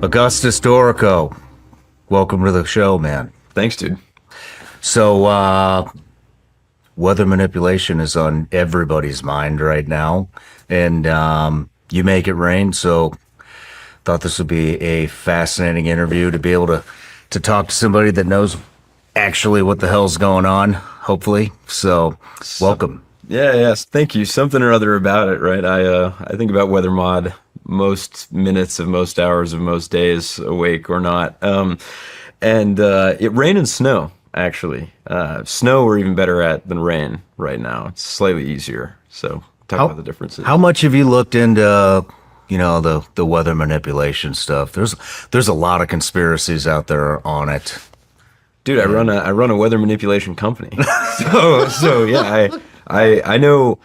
Augustus Doricko, welcome to the show, man. Thanks, dude. So, weather manipulation is on everybody's mind right now, and you make it rain, so thought this would be a fascinating interview to be able to talk to somebody that knows actually what the hell's going on, hopefully. So, welcome. Yes, thank you. Something or other about it, right? I think about weather mod most minutes of most hours of most days, awake or not. It rain and snow, actually. Snow we're even better at than rain right now. It's slightly easier. So talk about the differences. How much have you looked into, the weather manipulation stuff? There's a lot of conspiracies out there on it. Dude, I run a weather manipulation company. so yeah, I know.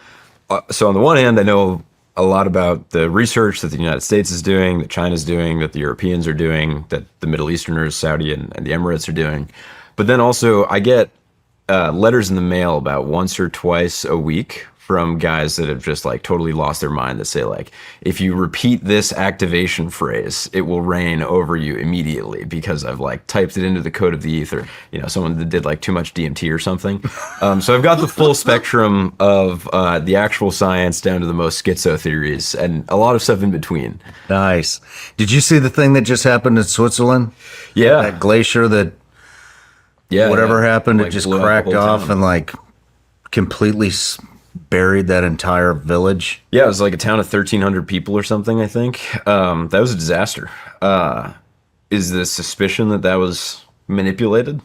So on the one hand, I know a lot about the research that the United States is doing, that China's doing, that the Europeans are doing, that the Middle Easterners, Saudi and the Emirates are doing. But then also I get letters in the mail about once or twice a week from guys that have just like totally lost their mind that say like, if you repeat this activation phrase, it will rain over you immediately because I've like typed it into the code of the ether. Someone that did like too much DMT or something. So I've got the full spectrum of the actual science down to the most schizo theories and a lot of stuff in between. Nice. Did you see the thing that just happened in Switzerland? Yeah. That glacier that whatever happened, like, it just cracked off and like completely buried that entire village. Yeah, it was like a town of 1,300 people or something, I think. That was a disaster. Is the suspicion that was manipulated?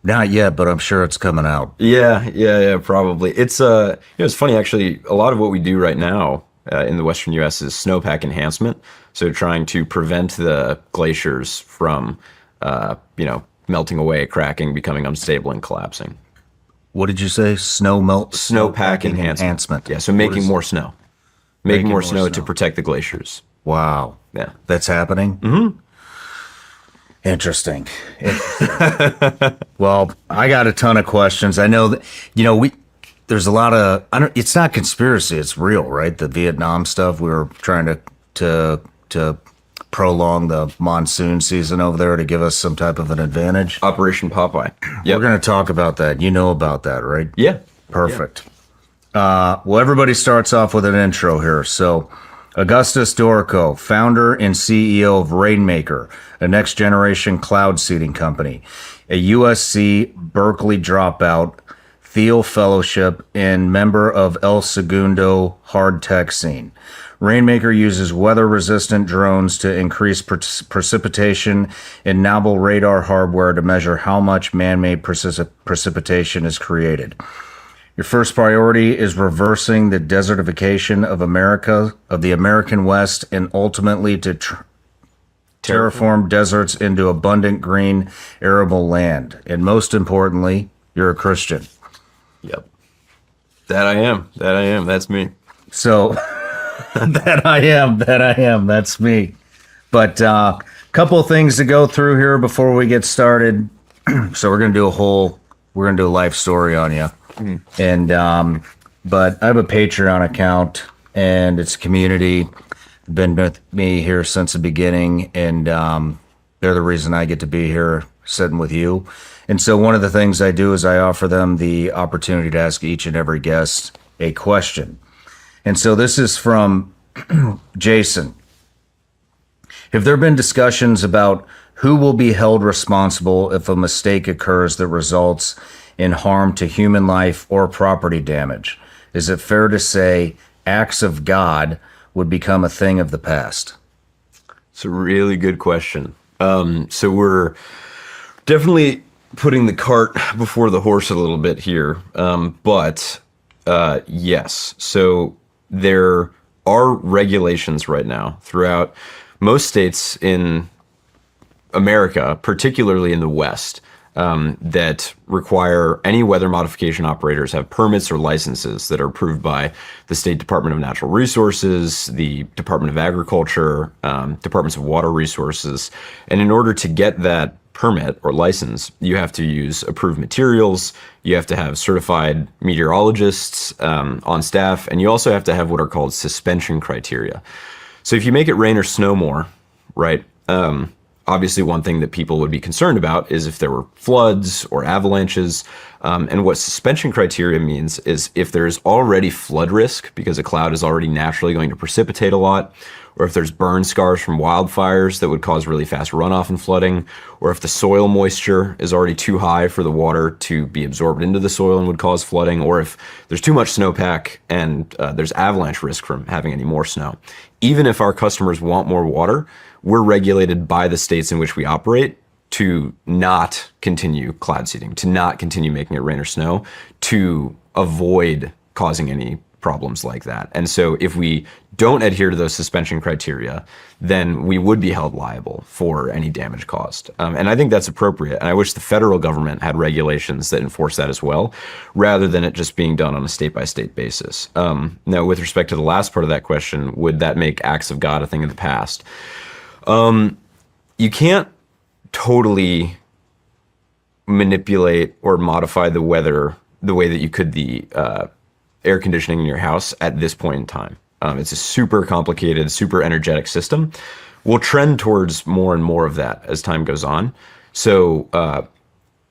Not yet, but I'm sure it's coming out. Yeah, probably. It's it's funny actually. A lot of what we do right now in the Western U.S. is snowpack enhancement. So trying to prevent the glaciers from, melting away, cracking, becoming unstable, and collapsing. What did you say? Snowpack enhancement. Yeah, so making more snow. Making more snow to protect the glaciers. Wow. Yeah. That's happening? Mm-hmm. Interesting. Well, I got a ton of questions. I know that, there's a lot of, it's not conspiracy, it's real, right? The Vietnam stuff, we were trying to prolong the monsoon season over there to give us some type of an advantage. Operation Popeye. Yep. We're going to talk about that. You know about that, right? Yeah. Perfect. Yeah. Well, everybody starts off with an intro here. So, Augustus Doricko, founder and CEO of Rainmaker, a next-generation cloud seeding company, a USC Berkeley dropout, Thiel Fellowship, and member of El Segundo hard tech scene. Rainmaker uses weather-resistant drones to increase precipitation and novel radar hardware to measure how much man-made precipitation is created. Your first priority is reversing the desertification of America, of the American West, and ultimately to terraform deserts into abundant green, arable land. And most importantly, you're a Christian. Yep. That I am. That's me. So... That I am. That's me. But couple of things to go through here before we get started. So we're gonna do a life story on you. And but I have a Patreon account, and it's a community. Been with me here since the beginning, and they're the reason I get to be here sitting with you. And so one of the things I do is I offer them the opportunity to ask each and every guest a question. And so this is from Jason. Have there been discussions about who will be held responsible if a mistake occurs that results in harm to human life or property damage? Is it fair to say acts of God would become a thing of the past? It's a really good question. So we're definitely putting the cart before the horse a little bit here. But yes. So there are regulations right now throughout most states in America, particularly in the West, that require any weather modification operators have permits or licenses that are approved by the State Department of Natural Resources, the Department of Agriculture, Departments of Water Resources. And in order to get that permit or license, you have to use approved materials, you have to have certified meteorologists on staff, and you also have to have what are called suspension criteria. So if you make it rain or snow more, right, Obviously, one thing that people would be concerned about is if there were floods or avalanches. And what suspension criteria means is if there's already flood risk because a cloud is already naturally going to precipitate a lot, or if there's burn scars from wildfires that would cause really fast runoff and flooding, or if the soil moisture is already too high for the water to be absorbed into the soil and would cause flooding, or if there's too much snowpack and there's avalanche risk from having any more snow. Even if our customers want more water, we're regulated by the states in which we operate to not continue cloud seeding, to not continue making it rain or snow, to avoid causing any problems like that. And so if we don't adhere to those suspension criteria, then we would be held liable for any damage caused. And I think that's appropriate. And I wish the federal government had regulations that enforce that as well, rather than it just being done on a state-by-state basis. Now, with respect to the last part of that question, would that make acts of God a thing of the past? You can't totally manipulate or modify the weather the way that you could the air conditioning in your house at this point in time. It's a super complicated, super energetic system. We'll trend towards more and more of that as time goes on. So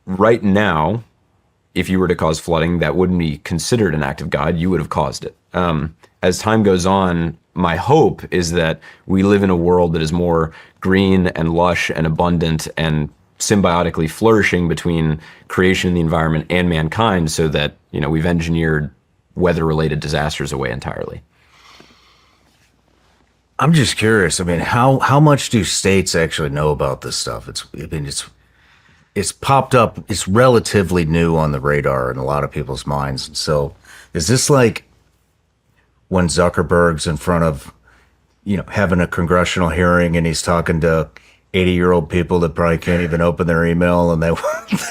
right now, if you were to cause flooding, that wouldn't be considered an act of God. You would have caused it. As time goes on, my hope is that we live in a world that is more green and lush and abundant and symbiotically flourishing between creation and the environment and mankind, so that, you know, we've engineered weather-related disasters away entirely. I'm just curious. I mean, how much do states actually know about this stuff? It's popped up. It's relatively new on the radar in a lot of people's minds. And so, is this like when Zuckerberg's in front of, you know, having a congressional hearing and he's talking to 80-year-old people that probably can't even open their email and they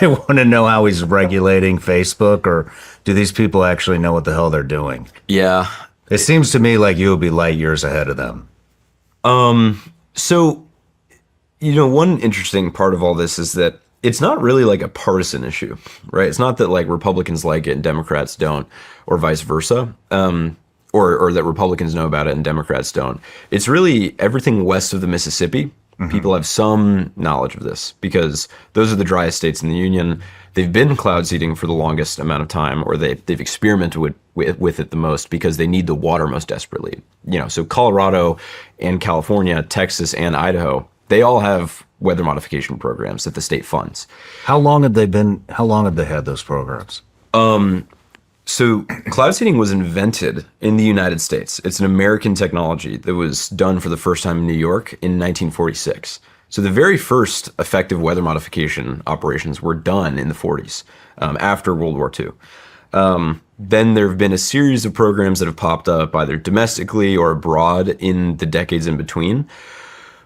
want to know how he's regulating Facebook? Or do these people actually know what the hell they're doing? Yeah. It seems to me like you would be light years ahead of them. So, you know, one interesting part of all this is that it's not really like a partisan issue, right? It's not that like Republicans like it and Democrats don't, or vice versa. Or that Republicans know about it and Democrats don't. It's really everything west of the Mississippi. People have some knowledge of this because those are the driest states in the union. They've been cloud seeding for the longest amount of time, or they've experimented with it the most because they need the water most desperately. You know, so Colorado and California, Texas and Idaho, they all have weather modification programs that the state funds. How long have they had those programs? So cloud seeding was invented in the United States. It's an American technology that was done for the first time in New York in 1946. So the very first effective weather modification operations were done in the 40s, after World War II. Then there have been a series of programs that have popped up either domestically or abroad in the decades in between.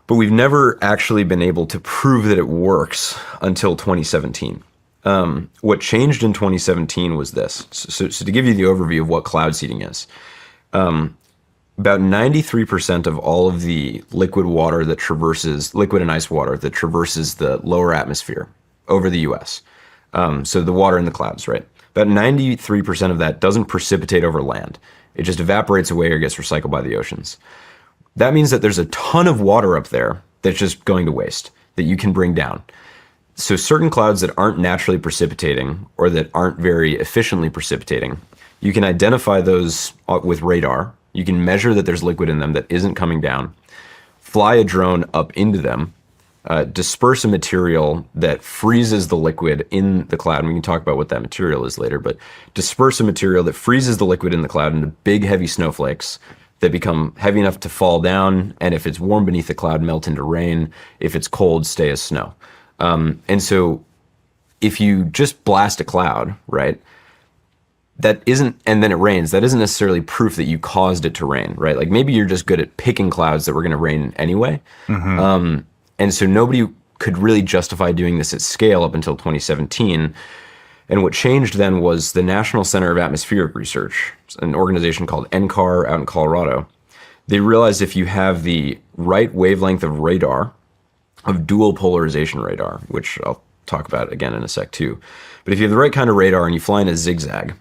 But we've never actually been able to prove that it works until 2017. What changed in 2017 was this. So to give you the overview of what cloud seeding is, about 93% of all of the liquid and ice water that traverses the lower atmosphere over the US, so the water in the clouds, right? About 93% of that doesn't precipitate over land. It just evaporates away or gets recycled by the oceans. That means that there's a ton of water up there that's just going to waste that you can bring down. So certain clouds that aren't naturally precipitating or that aren't very efficiently precipitating, you can identify those with radar. You can measure that there's liquid in them that isn't coming down, fly a drone up into them, disperse a material that freezes the liquid in the cloud. And we can talk about what that material is later, but disperse a material that freezes the liquid in the cloud into big, heavy snowflakes that become heavy enough to fall down. And if it's warm beneath the cloud, melt into rain. If it's cold, stay as snow. And so if you just blast a cloud, right, and then it rains, that isn't necessarily proof that you caused it to rain, right? Like maybe you're just good at picking clouds that were going to rain anyway. And so nobody could really justify doing this at scale up until 2017. And what changed then was the National Center of Atmospheric Research, an organization called NCAR out in Colorado. They realized if you have the right wavelength of radar, of dual polarization radar, which I'll talk about again in a sec too. But if you have the right kind of radar and you fly in a zigzag,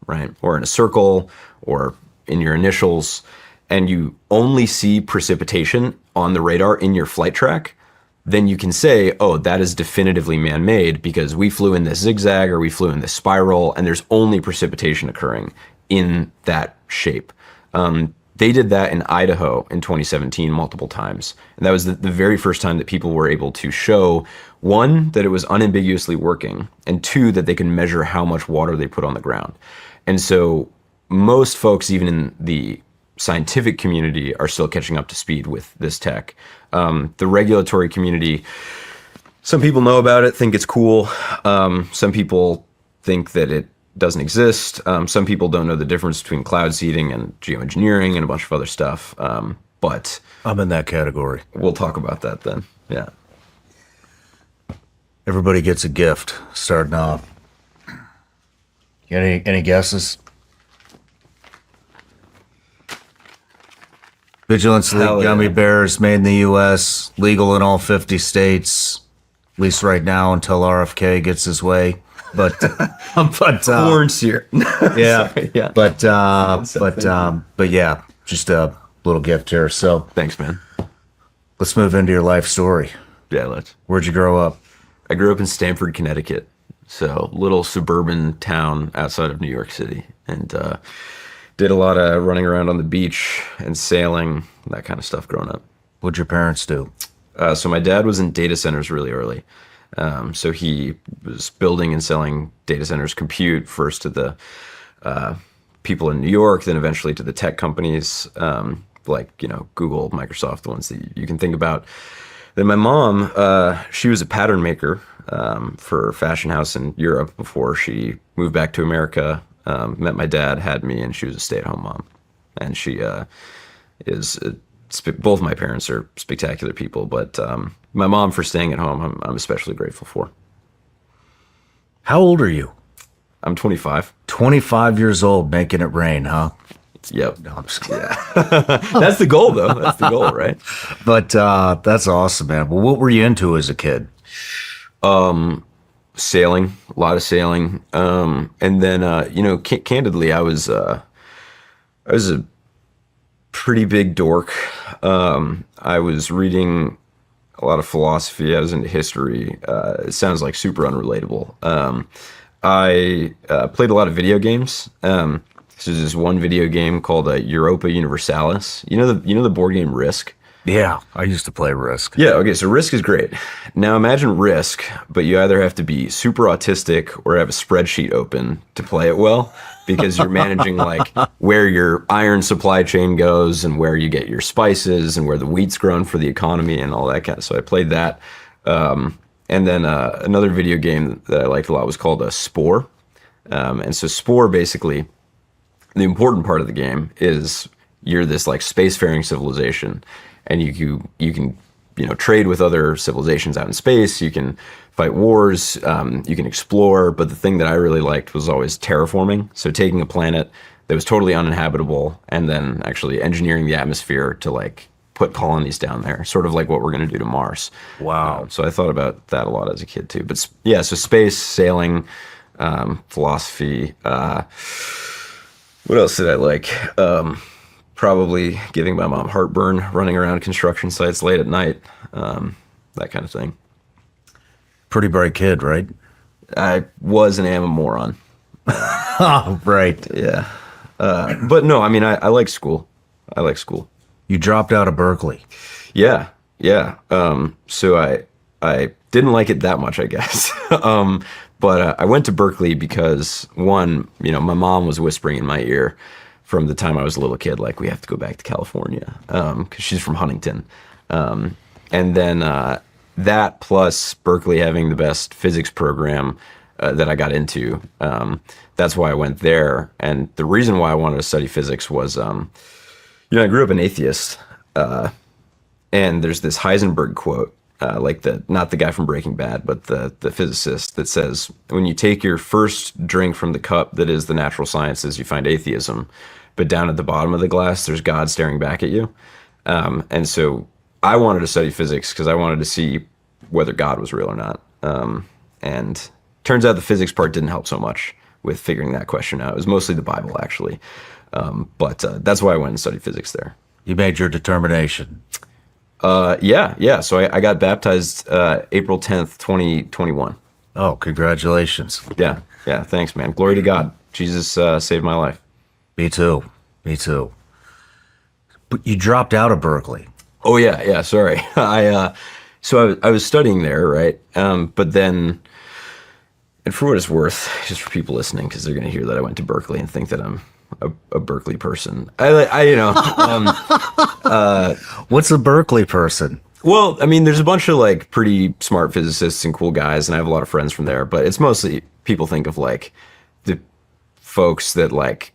right, or in a circle or in your initials, and you only see precipitation on the radar in your flight track, then you can say, oh, that is definitively man-made because we flew in this zigzag or we flew in this spiral, and there's only precipitation occurring in that shape. They did that in Idaho in 2017 multiple times. And that was the very first time that people were able to show, one, that it was unambiguously working, and two, that they can measure how much water they put on the ground. And so most folks, even in the scientific community, are still catching up to speed with this tech. The regulatory community, some people know about it, think it's cool. Some people think that it doesn't exist. Some people don't know the difference between cloud seeding and geoengineering and a bunch of other stuff. But I'm in that category. We'll talk about that then. Yeah. Everybody gets a gift starting off. Any guesses? Vigilance Elite gummy bears made in the U.S., legal in all 50 states, at least right now until RFK gets his way. But corn syrup. Yeah, Sorry, yeah. But yeah, just a little gift here. So Thanks, man. let's move into your life story. Yeah, let's. Where'd you grow up? I grew up in Stamford, Connecticut, so little suburban town outside of New York City, and did a lot of running around on the beach and sailing, that kind of stuff growing up. What'd your parents do? So my dad was in data centers really early. So he was building and selling data centers, compute first to the people in New York, then eventually to the tech companies like, Google, Microsoft, the ones that you can think about. Then my mom, she was a pattern maker for a fashion house in Europe before she moved back to America, met my dad, had me, and she was a stay-at-home mom. And she both my parents are spectacular people, but my mom for staying at home, I'm especially grateful for. How old are you? I'm 25. 25 years old, making it rain, huh? Yep. No, I'm just kidding. That's the goal, though. That's the goal, right? But that's awesome, man. Well, what were you into as a kid? Sailing, a lot of sailing. And then, candidly, I was a pretty big dork. I was reading a lot of philosophy. I was into history. It sounds like super unrelatable. I played a lot of video games. So there's this one video game called Europa Universalis. You know the board game Risk? Yeah, I used to play Risk. Yeah, okay, so Risk is great. Now imagine Risk, but you either have to be super autistic or have a spreadsheet open to play it well, because you're managing like where your iron supply chain goes and where you get your spices and where the wheat's grown for the economy and all that kind of. So I played that. And then another video game that I liked a lot was called Spore. And so Spore, basically, the important part of the game is you're this like spacefaring civilization, and you can trade with other civilizations out in space. You can fight wars. You can explore. But the thing that I really liked was always terraforming. So taking a planet that was totally uninhabitable and then actually engineering the atmosphere to like put colonies down there, sort of like what we're going to do to Mars. Wow. So I thought about that a lot as a kid too. But yeah, so space, sailing, philosophy. What else did I like? Probably giving my mom heartburn, running around construction sites late at night, that kind of thing. Pretty bright kid, right? I was and am a moron. Oh, right. Yeah. But no, I mean, I like school. I like school. You dropped out of Berkeley. Yeah. Yeah. So I didn't like it that much, I guess. But I went to Berkeley because, one, my mom was whispering in my ear from the time I was a little kid, like, we have to go back to California, because she's from Huntington. And then that plus Berkeley having the best physics program that I got into, that's why I went there. And the reason why I wanted to study physics was, I grew up an atheist, and there's this Heisenberg quote, not the guy from Breaking Bad, but the physicist, that says, when you take your first drink from the cup that is the natural sciences, you find atheism, but down at the bottom of the glass, there's God staring back at you. And so I wanted to study physics because I wanted to see whether God was real or not. And turns out the physics part didn't help so much with figuring that question out. It was mostly the Bible, actually. But that's why I went and studied physics there. You made your determination. Yeah. So I got baptized April 10th, 2021. Oh, congratulations. Yeah. Thanks, man. Glory to God. Jesus saved my life. Me too. But you dropped out of Berkeley. Oh yeah. Sorry. I was studying there, right? But then, and for what it's worth, just for people listening, because they're going to hear that I went to Berkeley and think that I'm a Berkeley person. What's a Berkeley person? Well, I mean, there's a bunch of like pretty smart physicists and cool guys, and I have a lot of friends from there. But it's mostly people think of like the folks that like.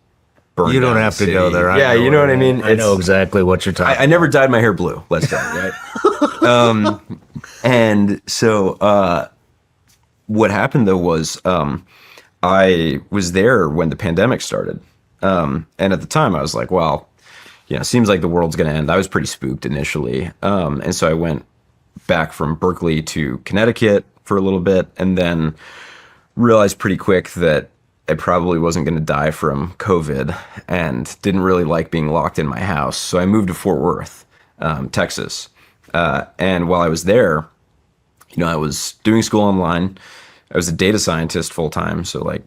You don't have to go there. Yeah, you know what I mean? I know exactly what you're talking about. I never dyed my hair blue, let's say, right? And so what happened, though, was I was there when the pandemic started. And at the time, I was like, well, seems like the world's going to end. I was pretty spooked initially. And so I went back from Berkeley to Connecticut for a little bit and then realized pretty quick that I probably wasn't going to die from COVID and didn't really like being locked in my house. So I moved to Fort Worth, Texas. And while I was there, I was doing school online. I was a data scientist full time. So like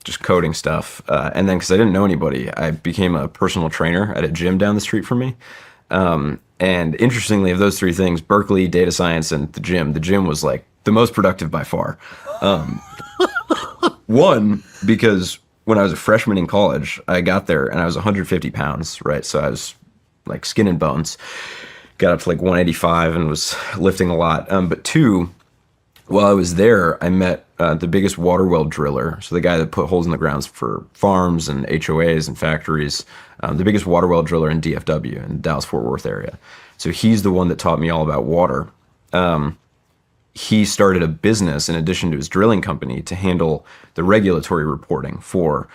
just coding stuff. And then because I didn't know anybody, I became a personal trainer at a gym down the street from me. And interestingly, of those three things, Berkeley, data science, and the gym was like the most productive by far. One, because when I was a freshman in college, I got there and I was 150 pounds, right? So I was like skin and bones, got up to like 185 and was lifting a lot. But two, while I was there, I met the biggest water well driller. So the guy that put holes in the grounds for farms and HOAs and factories, the biggest water well driller in DFW, in Dallas-Fort Worth area. So he's the one that taught me all about water. He started a business in addition to his drilling company to handle the regulatory reporting for,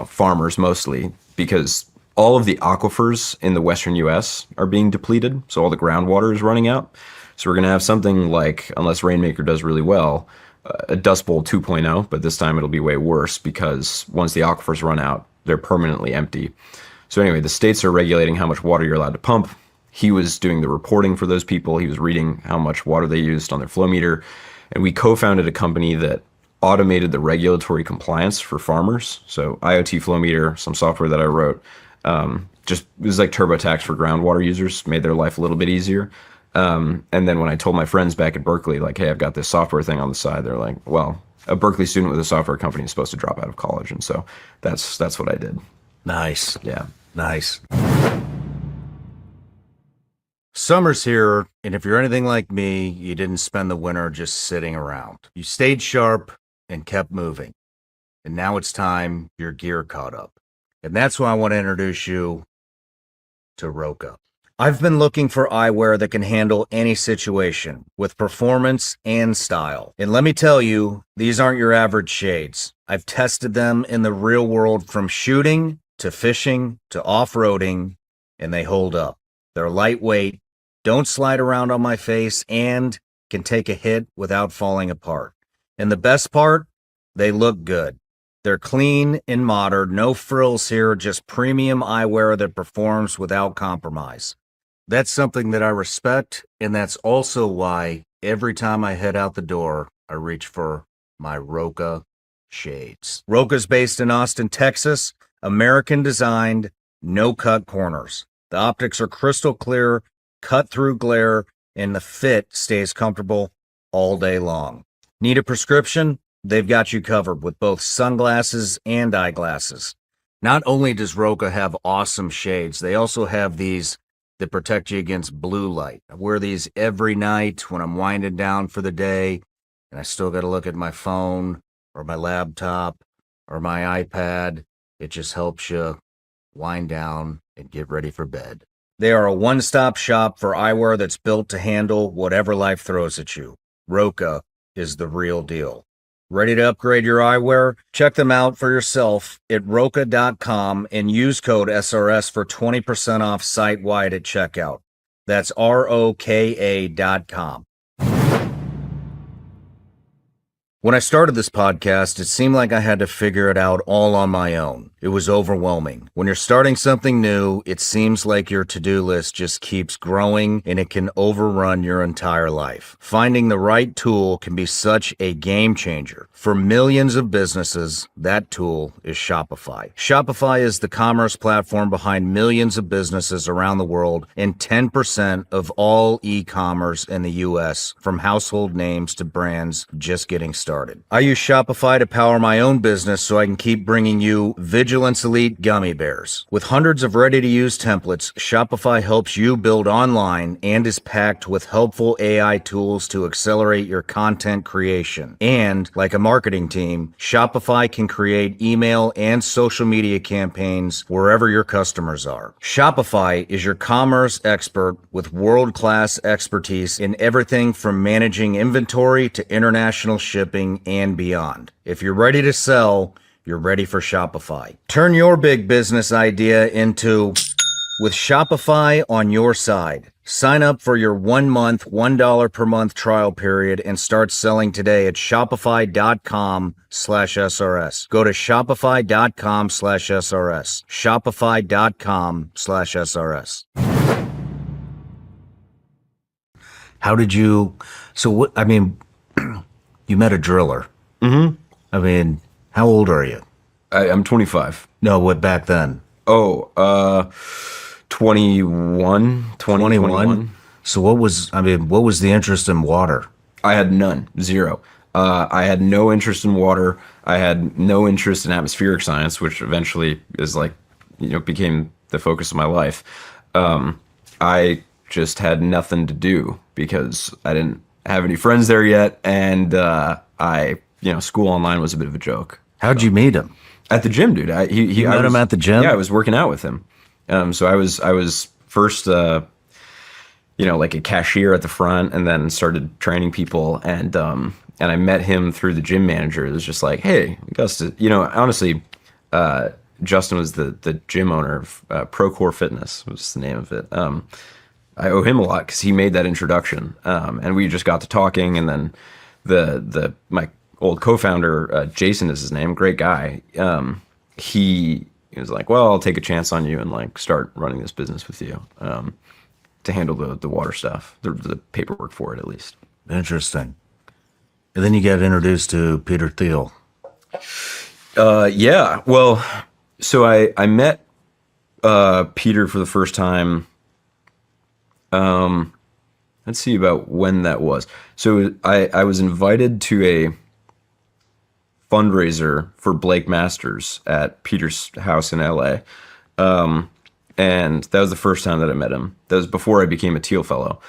farmers mostly, because all of the aquifers in the Western U.S. are being depleted. So all the groundwater is running out. So we're going to have something like, unless Rainmaker does really well, a Dust Bowl 2.0, but this time it'll be way worse because once the aquifers run out, they're permanently empty. So anyway, the states are regulating how much water you're allowed to pump. He was doing the reporting for those people. He was reading how much water they used on their flow meter. And we co-founded a company that automated the regulatory compliance for farmers. So IoT flow meter, some software that I wrote, it was like TurboTax for groundwater users, made their life a little bit easier. And then when I told my friends back at Berkeley, like, hey, I've got this software thing on the side, they're like, well, a Berkeley student with a software company is supposed to drop out of college. And so that's what I did. Nice. Yeah. Nice. Summer's here, and if you're anything like me, you didn't spend the winter just sitting around. You stayed sharp and kept moving. And now it's time your gear caught up. And that's why I want to introduce you to Roka. I've been looking for eyewear that can handle any situation with performance and style. And let me tell you, these aren't your average shades. I've tested them in the real world from shooting to fishing to off-roading, and they hold up. They're lightweight, don't slide around on my face, and can take a hit without falling apart. And the best part, they look good. They're clean and modern, no frills here, just premium eyewear that performs without compromise. That's something that I respect, and that's also why every time I head out the door, I reach for my Roka shades. Roka's based in Austin, Texas, American designed, no cut corners. The optics are crystal clear, cut through glare, and the fit stays comfortable all day long. Need a prescription? They've got you covered with both sunglasses and eyeglasses. Not only does Roka have awesome shades, they also have these that protect you against blue light. I wear these every night when I'm winding down for the day, and I still got to look at my phone or my laptop or my iPad. It just helps you wind down and get ready for bed. They are a one-stop shop for eyewear that's built to handle whatever life throws at you. Roka is the real deal. Ready to upgrade your eyewear? Check them out for yourself at roka.com and use code SRS for 20% off site-wide at checkout. That's ROKA.com. When I started this podcast, it seemed like I had to figure it out all on my own. It was overwhelming. When you're starting something new, it seems like your to-do list just keeps growing and it can overrun your entire life. Finding the right tool can be such a game changer. For millions of businesses, that tool is Shopify. Shopify is the commerce platform behind millions of businesses around the world and 10% of all e-commerce in the US, from household names to brands just getting started. I use Shopify to power my own business so I can keep bringing you Vigilance Elite gummy bears. With hundreds of ready-to-use templates, Shopify helps you build online and is packed with helpful AI tools to accelerate your content creation. And, like a marketing team, Shopify can create email and social media campaigns wherever your customers are. Shopify is your commerce expert with world-class expertise in everything from managing inventory to international shipping and beyond. If you're ready to sell, you're ready for Shopify. Turn your big business idea into with Shopify on your side. Sign up for your 1 month, $1 per month trial period and start selling today at shopify.com/SRS. Go to shopify.com/SRS. Shopify.com/SRS. How did you, so what, I mean, you met a driller. Mm-hmm. I mean, how old are you? I'm 25. No, what back then? 21. 21. So what was the interest in water? I had none. Zero. I had no interest in water. I had no interest in atmospheric science, which eventually is became the focus of my life. I just had nothing to do because I didn't have any friends there yet, and school online was a bit of a joke. How'd you meet him? At the gym, dude. You met him at the gym? Yeah, I was working out with him. So I was first, like a cashier at the front, and then started training people, and I met him through the gym manager. It was just like, hey, Augustus. Honestly, Justin was the gym owner of Procore Fitness, was the name of it. I owe him a lot because he made that introduction, and we just got to talking, and then my old co-founder, Jason is his name, great guy. He was like, well, I'll take a chance on you and start running this business with you, to handle the water stuff, the paperwork for it at least. Interesting. And then you got introduced to Peter Thiel. Yeah. Well, so I met Peter for the first time. Let's see about when that was. So I was invited to a fundraiser for Blake Masters at Peter's house in LA. And that was the first time that I met him. That was before I became a Thiel Fellow.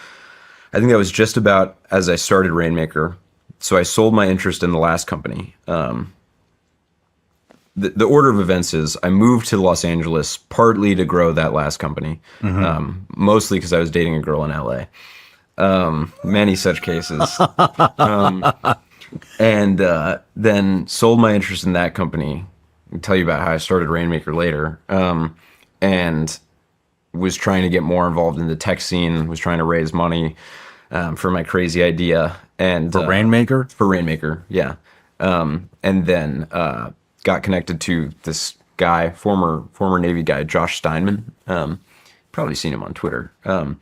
I think that was just about as I started Rainmaker. So I sold my interest in the last company. The order of events is I moved to Los Angeles partly to grow that last company, mostly because I was dating a girl in LA. Many such cases. And then sold my interest in that company. I'll tell you about how I started Rainmaker later. And was trying to get more involved in the tech scene, was trying to raise money for my crazy idea. And For Rainmaker? For Rainmaker, yeah. And then got connected to this guy, former Navy guy, Josh Steinman. Probably seen him on Twitter. And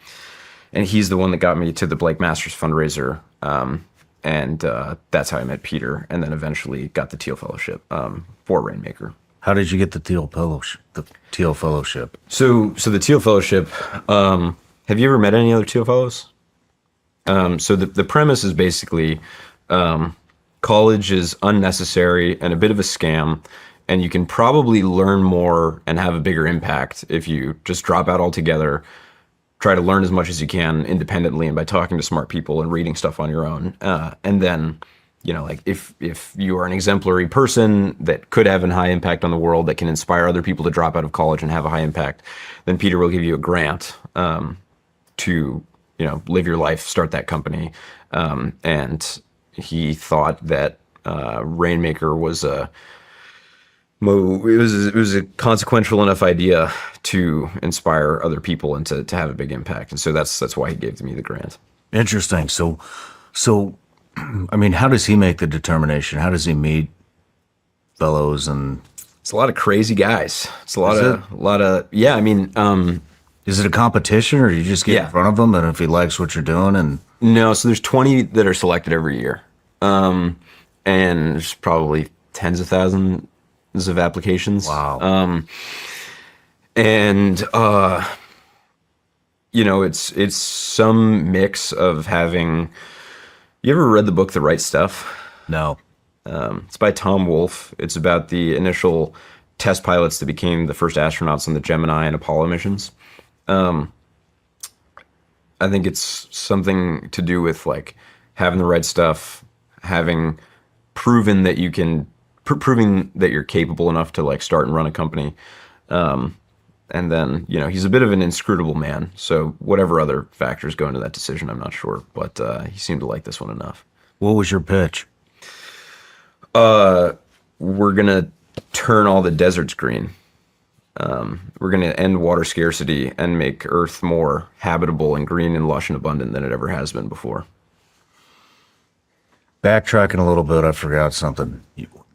he's the one that got me to the Blake Masters fundraiser. And that's how I met Peter, and then eventually got the Thiel Fellowship for Rainmaker. How did you get the Thiel Fellowship? So the Thiel Fellowship. Have you ever met any other Thiel Fellows? So the premise is basically college is unnecessary and a bit of a scam, and you can probably learn more and have a bigger impact if you just drop out altogether. Try to learn as much as you can independently and by talking to smart people and reading stuff on your own. And then, if you are an exemplary person that could have a high impact on the world, that can inspire other people to drop out of college and have a high impact, then Peter will give you a grant to, live your life, start that company. And he thought that Rainmaker was it was a consequential enough idea to inspire other people and to have a big impact. And so that's why he gave me the grant. Interesting. So I mean, how does he make the determination? How does he meet fellows and It's a lot of crazy guys. It's Is it? a lot of, yeah. I mean, is it a competition or do you just get Yeah. in front of him and if he likes what you're doing and no. So there's 20 that are selected every year, and there's probably tens of thousands of applications. wow. And it's some mix of having. You ever read the book The Right Stuff? No. It's by Tom Wolfe. It's about the initial test pilots that became the first astronauts on the Gemini and Apollo missions. I think it's something to do with like having the right stuff, having proven that you can, proving that you're capable enough to like start and run a company. And then, he's a bit of an inscrutable man. So whatever other factors go into that decision, I'm not sure. But he seemed to like this one enough. What was your pitch? We're going to turn all the deserts green. We're going to end water scarcity and make Earth more habitable and green and lush and abundant than it ever has been before. Backtracking a little bit, I forgot something.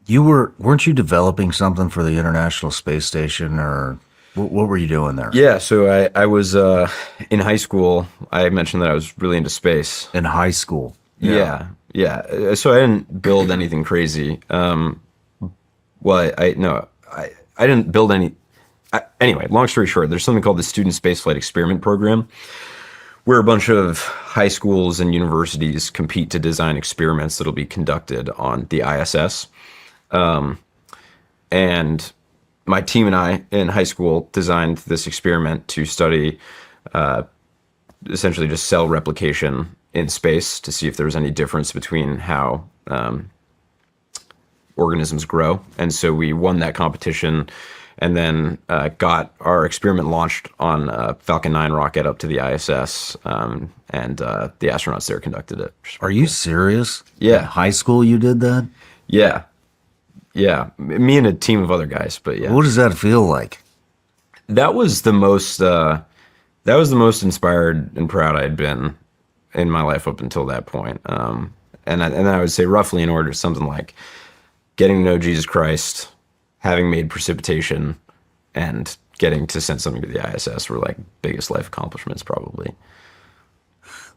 Weren't you developing something for the International Space Station or what were you doing there? Yeah, so I was in high school. I mentioned that I was really into space. In high school. Yeah. So I didn't build anything crazy. Well, I didn't build any. Anyway, long story short, there's something called the Student Spaceflight Experiment Program, where a bunch of high schools and universities compete to design experiments that'll be conducted on the ISS. And my team and I in high school designed this experiment to study essentially just cell replication in space to see if there was any difference between how organisms grow. And so we won that competition and then got our experiment launched on a Falcon 9 rocket up to the ISS. And the astronauts there conducted it. Are you serious? Yeah. In high school you did that? Yeah. Yeah. Me and a team of other guys, but yeah. What does that feel like? That was the most inspired and proud I'd been in my life up until that point. And I would say roughly in order, something like getting to know Jesus Christ, having made precipitation, and getting to send something to the ISS were like biggest life accomplishments probably.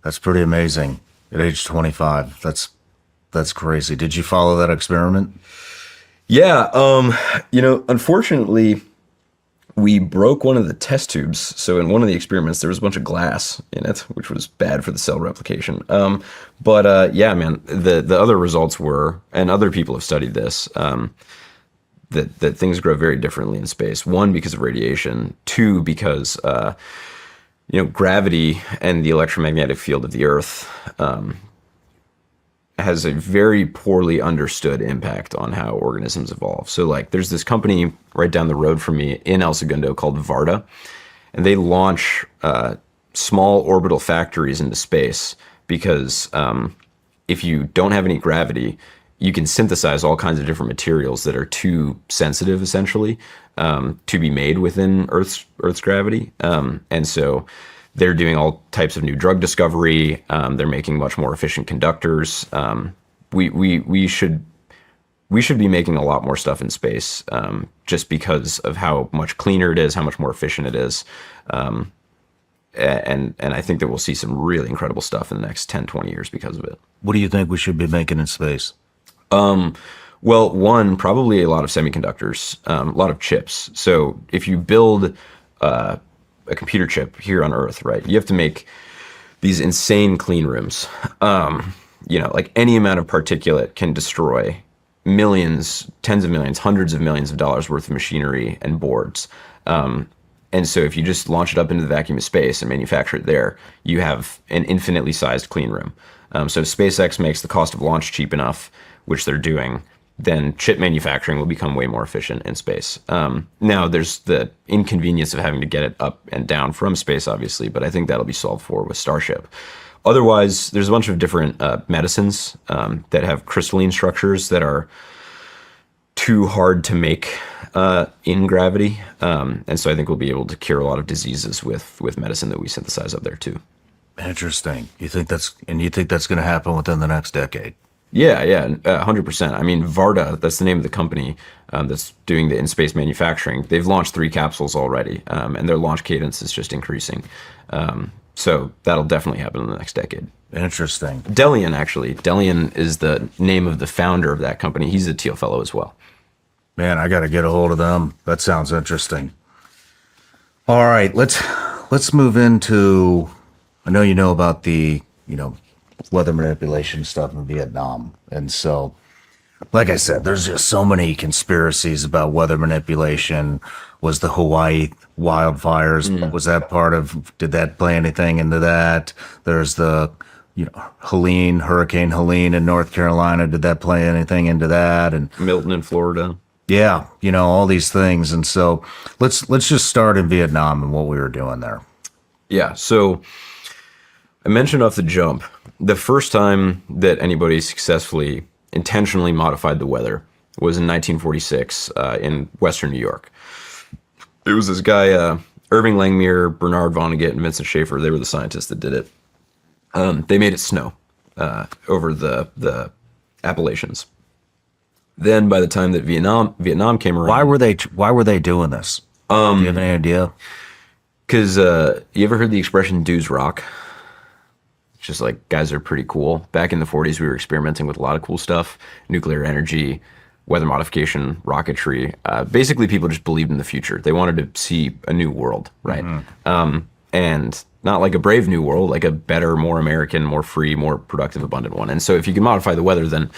That's pretty amazing. At age 25, that's crazy. Did you follow that experiment? Yeah, unfortunately, we broke one of the test tubes. So in one of the experiments, there was a bunch of glass in it, which was bad for the cell replication. Yeah, man, the other results were, and other people have studied this, that things grow very differently in space. One, because of radiation. Two, because gravity and the electromagnetic field of the Earth has a very poorly understood impact on how organisms evolve. So like there's this company right down the road from me in El Segundo called Varda, and they launch small orbital factories into space because if you don't have any gravity, you can synthesize all kinds of different materials that are too sensitive essentially to be made within Earth's gravity. And so they're doing all types of new drug discovery. They're making much more efficient conductors. We should be making a lot more stuff in space just because of how much cleaner it is, how much more efficient it is. And I think that we'll see some really incredible stuff in the next 10, 20 years because of it. What do you think we should be making in space? Well, one, probably a lot of semiconductors, a lot of chips. So if you build a computer chip here on Earth, right, you have to make these insane clean rooms. Like any amount of particulate can destroy millions, tens of millions, hundreds of millions of dollars worth of machinery and boards. And so if you just launch it up into the vacuum of space and manufacture it there, you have an infinitely sized clean room. So if SpaceX makes the cost of launch cheap enough, which they're doing, then chip manufacturing will become way more efficient in space. Now, there's the inconvenience of having to get it up and down from space, obviously, but I think that'll be solved for with Starship. Otherwise, there's a bunch of different medicines that have crystalline structures that are too hard to make in gravity. And so I think we'll be able to cure a lot of diseases with medicine that we synthesize up there, too. Interesting. You think that's going to happen within the next decade? Yeah, yeah, 100%. I mean, Varda, that's the name of the company that's doing the in-space manufacturing. They've launched 3 capsules already, and their launch cadence is just increasing. So that'll definitely happen in the next decade. Interesting. Delian, actually. Delian is the name of the founder of that company. He's a Thiel Fellow as well. Man, I got to get a hold of them. That sounds interesting. All right, let's move into. I know you know about the weather manipulation stuff in Vietnam, and so, like I said, there's just so many conspiracies about weather manipulation. Was the Hawaii wildfires? Was that part of? Did that play anything into that? There's the Hurricane Helene in North Carolina. Did that play anything into that? And Milton in Florida. yeah, all these things. And so let's just start in Vietnam and what we were doing there. Yeah, so I mentioned off the jump, the first time that anybody successfully intentionally modified the weather was in 1946 in Western New York. It was this guy, Irving Langmuir, Bernard Vonnegut, and Vincent Schaefer. They were the scientists that did it. They made it snow over the Appalachians. Then, by the time that Vietnam came around, Why were they doing this? Do you have any idea? Because you ever heard the expression "dudes rock"? It's just like guys are pretty cool. Back in the 40s, we were experimenting with a lot of cool stuff: nuclear energy, weather modification, rocketry. Basically, people just believed in the future. They wanted to see a new world, right? And not like a brave new world, like a better, more American, more free, more productive, abundant one. And so, if you can modify the weather, then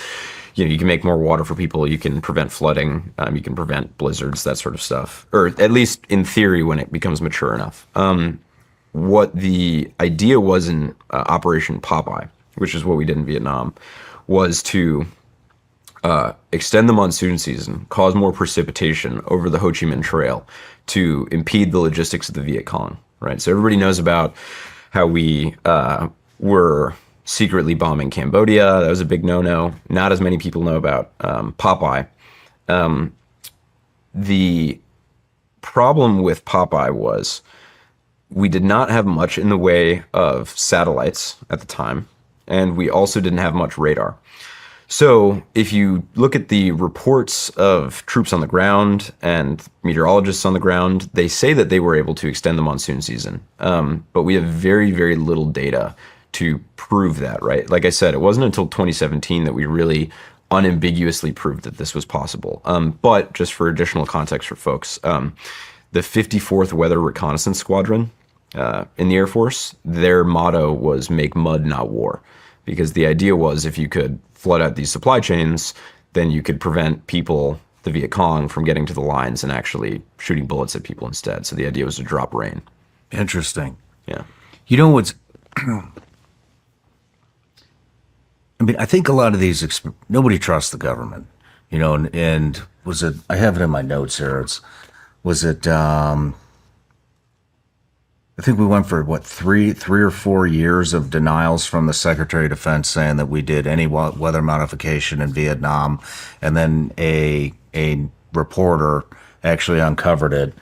you can make more water for people. You can prevent flooding. You can prevent blizzards, that sort of stuff. Or at least in theory, when it becomes mature enough. What the idea was in Operation Popeye, which is what we did in Vietnam, was to extend the monsoon season, cause more precipitation over the Ho Chi Minh Trail to impede the logistics of the Viet Cong, right? So everybody knows about how we were secretly bombing Cambodia. That was a big no-no. Not as many people know about Popeye. The problem with Popeye was we did not have much in the way of satellites at the time, and we also didn't have much radar. So if you look at the reports of troops on the ground and meteorologists on the ground, they say that they were able to extend the monsoon season. But we have very, very little data to prove that, right? Like I said, it wasn't until 2017 that we really unambiguously proved that this was possible. But just for additional context for folks, the 54th Weather Reconnaissance Squadron in the Air Force, their motto was "Make mud, not war," because the idea was if you could flood out these supply chains, then you could prevent people, the Viet Cong, from getting to the lines and actually shooting bullets at people instead. So the idea was to drop rain. Interesting. Yeah. You know what's... I mean, I think a lot of these... Nobody trusts the government, and was it... I have it in my notes here. I think we went for three or 4 years of denials from the Secretary of Defense saying that we did any weather modification in Vietnam, and then a reporter actually uncovered it,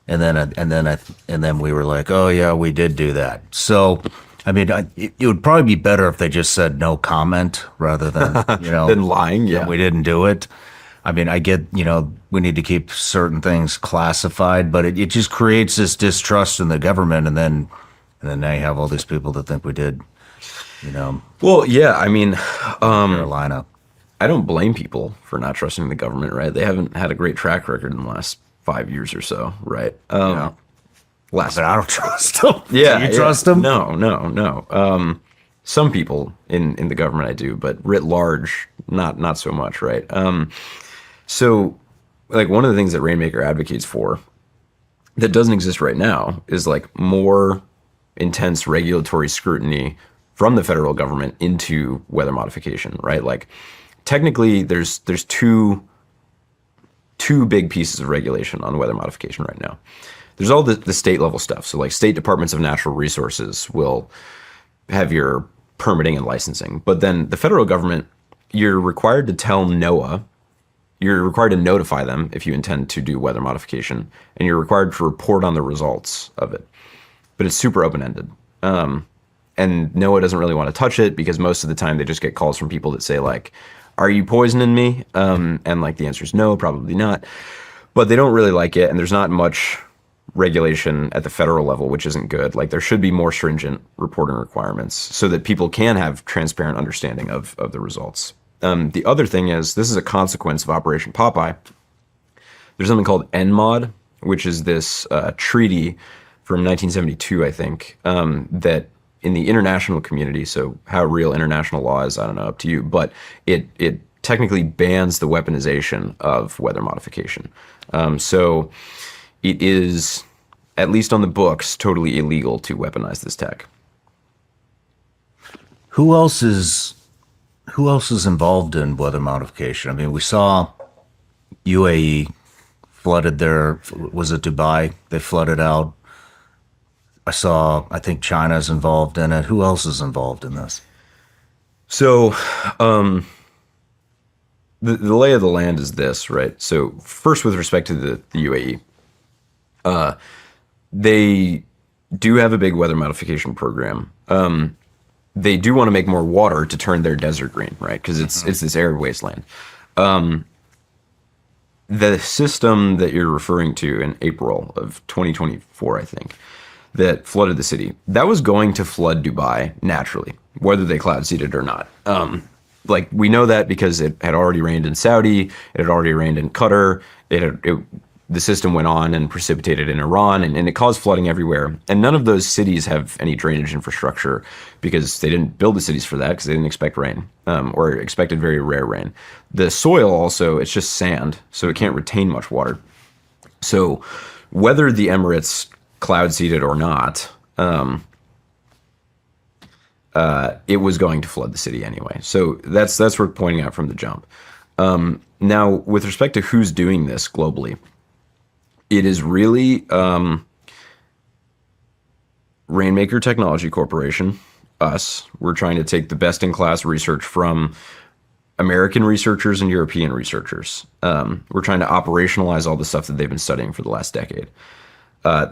and then we were like, oh yeah, we did do that. So, I mean, it would probably be better if they just said no comment rather than than lying. Yeah, we didn't do it. I mean, I get, we need to keep certain things classified, but it just creates this distrust in the government. And then now you have all these people that think we did, Well, yeah, I mean, Carolina. I don't blame people for not trusting the government, right? They haven't had a great track record in the last 5 years or so, right? But I don't trust them. Yeah. Do you trust them? No. Some people in the government I do, but writ large, not so much, right? So, like, one of the things that Rainmaker advocates for that doesn't exist right now is like more intense regulatory scrutiny from the federal government into weather modification, right? Like, technically, there's two big pieces of regulation on weather modification right now. There's all the state level stuff. So, like, state departments of natural resources will have your permitting and licensing, but then the federal government, you're required to tell NOAA. You're required to notify them if you intend to do weather modification, and you're required to report on the results of it. But it's super open-ended. and NOAA doesn't really want to touch it because most of the time they just get calls from people that say like, are you poisoning me? And like the answer is no, probably not. But they don't really like it, and there's not much regulation at the federal level, which isn't good. Like there should be more stringent reporting requirements so that people can have transparent understanding of the results. The other thing is, this is a consequence of Operation Popeye. There's something called NMOD, which is this treaty from 1972, I think, that in the international community, so how real international law is, I don't know, up to you, but it technically bans the weaponization of weather modification. So it is, at least on the books, totally illegal to weaponize this tech. Who else is involved in weather modification? I mean, we saw UAE flooded their, was it Dubai? They flooded out. I think China's involved in it. Who else is involved in this? So the lay of the land is this, right? So first, with respect to the UAE, they do have a big weather modification program. They do want to make more water to turn their desert green, right? Because it's this arid wasteland. The system that you're referring to in April of 2024, I think, that flooded the city, that was going to flood Dubai naturally, whether they cloud seeded or not. Like we know that because it had already rained in Saudi, it had already rained in Qatar, the system went on and precipitated in Iran, and it caused flooding everywhere. And none of those cities have any drainage infrastructure because they didn't build the cities for that because they didn't expect rain, or expected very rare rain. The soil also, it's just sand, so it can't retain much water. So whether the Emirates cloud seeded or not, it was going to flood the city anyway. So that's worth pointing out from the jump. Now, with respect to who's doing this globally, it is really Rainmaker Technology Corporation, us. We're trying to take the best-in-class research from American researchers and European researchers. We're trying to operationalize all the stuff that they've been studying for the last decade.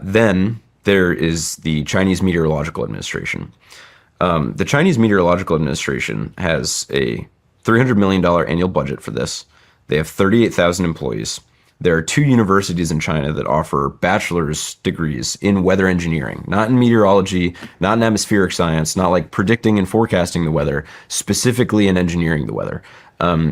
Then there is the Chinese Meteorological Administration. The Chinese Meteorological Administration has a $300 million annual budget for this. They have 38,000 employees. There are 2 universities in China that offer bachelor's degrees in weather engineering, not in meteorology, not in atmospheric science, not like predicting and forecasting the weather, specifically in engineering the weather.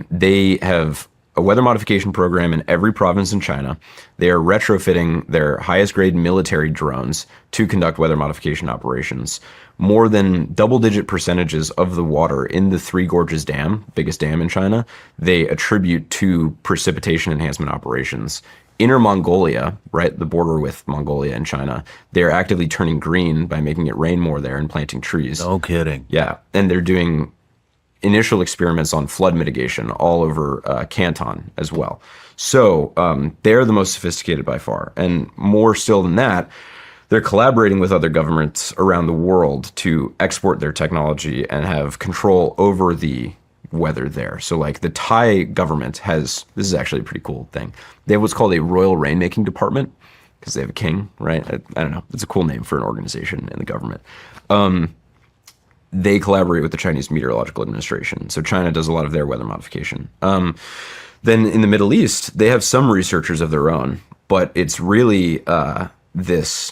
They have a weather modification program in every province in China. They are retrofitting their highest grade military drones to conduct weather modification operations. More than double-digit percentages of the water in the Three Gorges Dam, biggest dam in China, they attribute to precipitation enhancement operations. Inner Mongolia, right, the border with Mongolia and China, they're actively turning green by making it rain more there and planting trees. No kidding. Yeah, and they're doing initial experiments on flood mitigation all over Canton as well. So they're the most sophisticated by far. And more still than that, they're collaborating with other governments around the world to export their technology and have control over the weather there. So like the Thai government has, this is actually a pretty cool thing. They have what's called a royal rainmaking department because they have a king, right? I don't know. It's a cool name for an organization in the government. They collaborate with the Chinese Meteorological Administration. So China does a lot of their weather modification. Then in the Middle East, they have some researchers of their own, but it's really this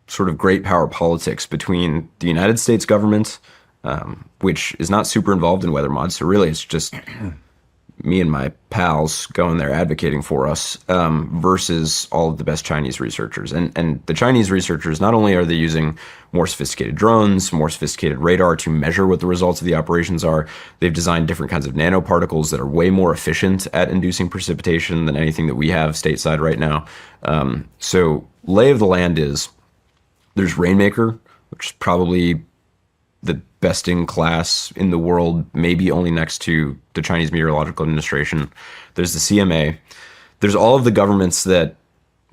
sort of great power politics between the United States government, which is not super involved in weather mods. So really it's just me and my pals going there advocating for us, versus all of the best Chinese researchers. And the Chinese researchers, not only are they using more sophisticated drones, more sophisticated radar to measure what the results of the operations are, they've designed different kinds of nanoparticles that are way more efficient at inducing precipitation than anything that we have stateside right now. So lay of the land is, there's Rainmaker, which is probably the best in class in the world, maybe only next to the Chinese Meteorological Administration. There's the CMA. There's all of the governments that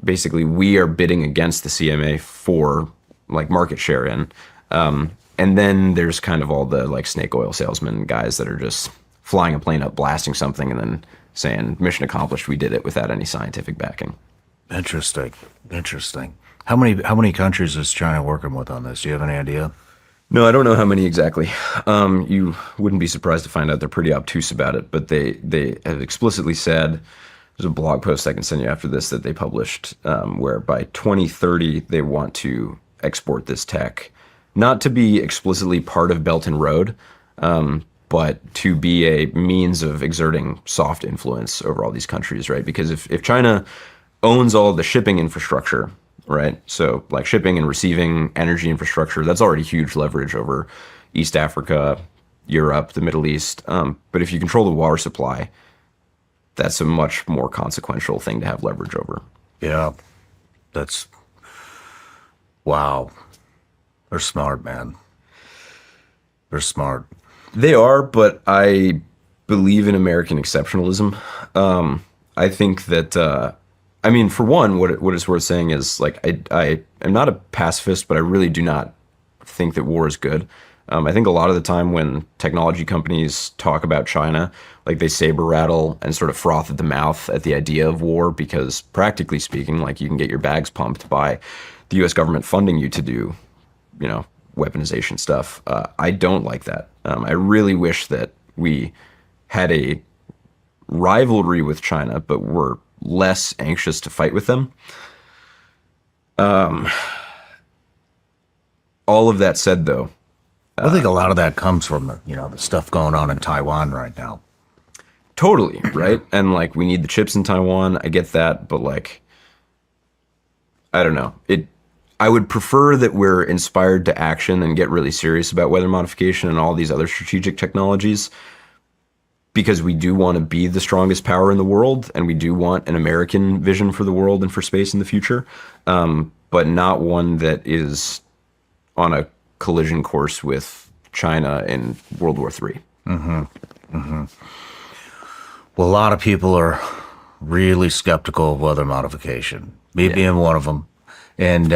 basically we are bidding against the CMA for like market share in. And then there's kind of all the like snake oil salesman guys that are just flying a plane up, blasting something, and then saying, mission accomplished, we did it without any scientific backing. Interesting. How many countries is China working with on this? Do you have any idea? No, I don't know how many exactly. You wouldn't be surprised to find out they're pretty obtuse about it, but they have explicitly said, there's a blog post I can send you after this that they published, where by 2030 they want to export this tech, not to be explicitly part of Belt and Road, but to be a means of exerting soft influence over all these countries, right? Because if China owns all of the shipping infrastructure, right? So like shipping and receiving energy infrastructure, that's already huge leverage over East Africa, Europe, the Middle East. But if you control the water supply, that's a much more consequential thing to have leverage over. Yeah, that's wow. They're smart, man. They're smart. They are, but I believe in American exceptionalism. I think that, I mean, for one, what it's worth saying is like I am not a pacifist, but I really do not think that war is good. I think a lot of the time when technology companies talk about China, like they saber rattle and sort of froth at the mouth at the idea of war, because practically speaking, like you can get your bags pumped by the U.S. government funding you to do, weaponization stuff. I don't like that. I really wish that we had a rivalry with China, but were less anxious to fight with them. All of that said, though, I think a lot of that comes from the stuff going on in Taiwan right now. totally, right? And like we need the chips in Taiwan. I get that, but like I don't know. I would prefer that we're inspired to action and get really serious about weather modification and all these other strategic technologies, because we do want to be the strongest power in the world, and we do want an American vision for the world and for space in the future, but not one that is on a collision course with China in World War III. Well, a lot of people are really skeptical of weather modification, me being one of them. And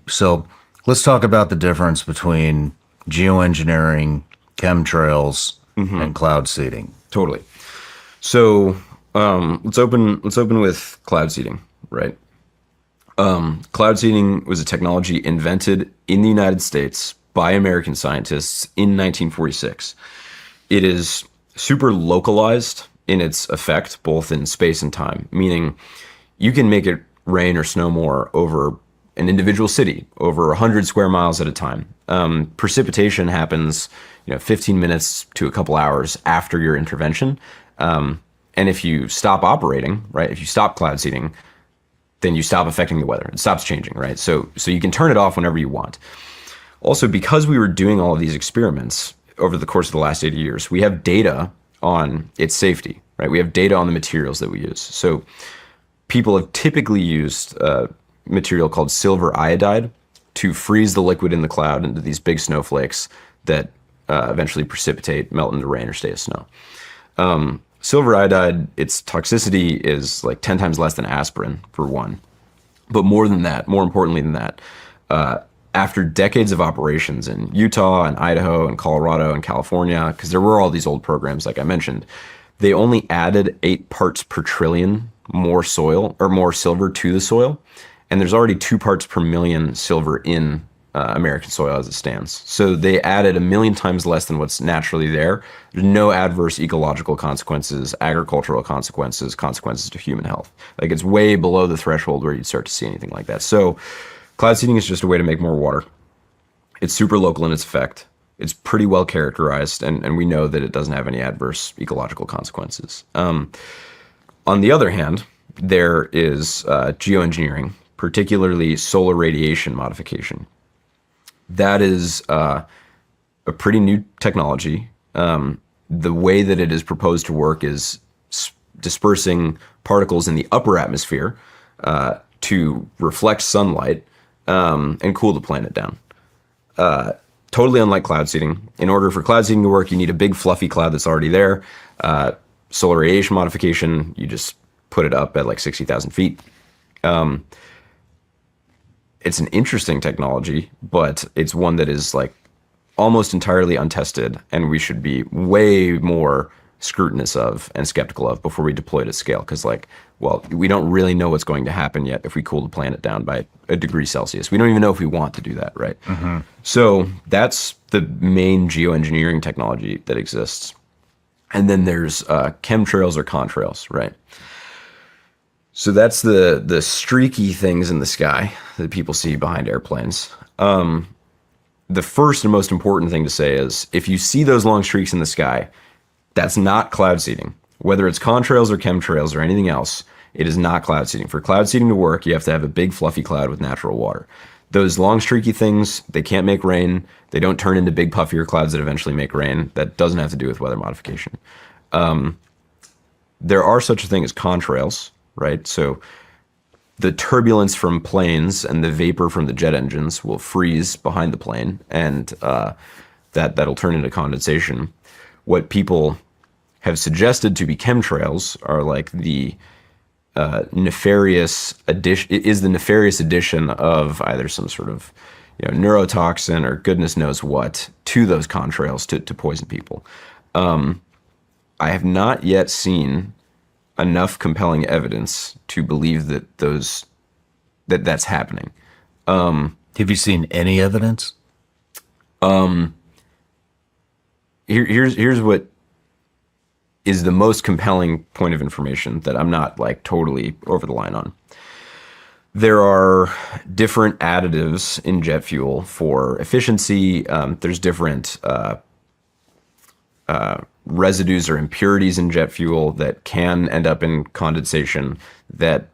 so let's talk about the difference between geoengineering, chemtrails, and cloud seeding. Totally. So let's open with cloud seeding, right? Cloud seeding was a technology invented in the United States by American scientists in 1946. It is super localized in its effect, both in space and time, meaning you can make it rain or snow more over an individual city, over 100 square miles at a time. Precipitation happens, 15 minutes to a couple hours after your intervention. And if you stop operating, right, if you stop cloud seeding, then you stop affecting the weather. It stops changing, right? So you can turn it off whenever you want. Also, because we were doing all of these experiments over the course of the last 80 years, we have data on its safety, right? We have data on the materials that we use. So people have typically used material called silver iodide to freeze the liquid in the cloud into these big snowflakes that eventually precipitate, melt into rain, or stay as snow. Silver iodide, its toxicity is like 10 times less than aspirin, for one. But more than that, more importantly than that, after decades of operations in Utah and Idaho and Colorado and California, because there were all these old programs, like I mentioned, they only added 8 parts per trillion more soil or more silver to the soil. And there's already 2 parts per million silver in American soil as it stands. So they added 1 million times less than what's naturally there. There's no adverse ecological consequences, agricultural consequences to human health. Like it's way below the threshold where you'd start to see anything like that. So cloud seeding is just a way to make more water. It's super local in its effect. It's pretty well characterized, and we know that it doesn't have any adverse ecological consequences. On the other hand, there is geoengineering, particularly solar radiation modification. That is a pretty new technology. The way that it is proposed to work is dispersing particles in the upper atmosphere to reflect sunlight and cool the planet down. Totally unlike cloud seeding. In order for cloud seeding to work, you need a big fluffy cloud that's already there. Solar radiation modification, you just put it up at like 60,000 feet. It's an interesting technology, but it's one that is like almost entirely untested, and we should be way more scrutinous of and skeptical of before we deploy it at scale. Because like, well, we don't really know what's going to happen yet if we cool the planet down by a degree Celsius. We don't even know if we want to do that, right? So that's the main geoengineering technology that exists. And then there's chemtrails or contrails, right? So that's the streaky things in the sky that people see behind airplanes. The first and most important thing to say is if you see those long streaks in the sky, that's not cloud seeding. Whether it's contrails or chemtrails or anything else, it is not cloud seeding. For cloud seeding to work, you have to have a big fluffy cloud with natural water. Those long streaky things, they can't make rain. They don't turn into big puffier clouds that eventually make rain. That doesn't have to do with weather modification. There are such a thing as contrails, right? So the turbulence from planes and the vapor from the jet engines will freeze behind the plane, and that'll turn into condensation. What people have suggested to be chemtrails are like the nefarious addition of either some sort of neurotoxin or goodness knows what to those contrails to poison people. I have not yet seen enough compelling evidence to believe that that's happening. Have you seen any evidence? Here's what is the most compelling point of information that I'm not like totally over the line on. There are different additives in jet fuel for efficiency. There's different residues or impurities in jet fuel that can end up in condensation that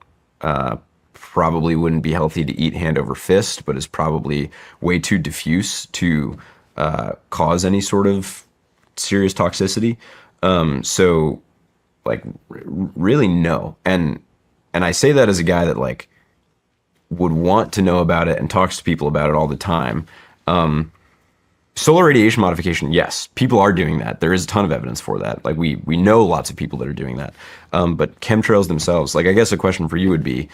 probably wouldn't be healthy to eat hand over fist, but is probably way too diffuse to cause any sort of serious toxicity. So like really no. And I say that as a guy that like would want to know about it and talks to people about it all the time. Solar radiation modification, yes, people are doing that. There is a ton of evidence for that. Like we know lots of people that are doing that. But chemtrails themselves, like I guess a question for you would be,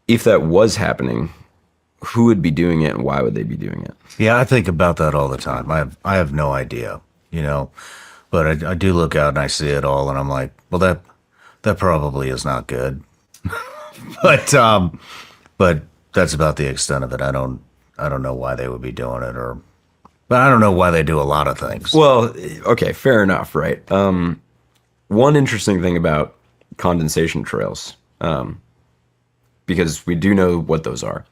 if that was happening, who would be doing it and why would they be doing it? Yeah, I think about that all the time. I have no idea, but I do look out and I see it all, and I'm like, well, that probably is not good. but that's about the extent of it. I don't know why they would be doing it, but I don't know why they do a lot of things. Well, okay, fair enough, right? One interesting thing about condensation trails, because we do know what those are,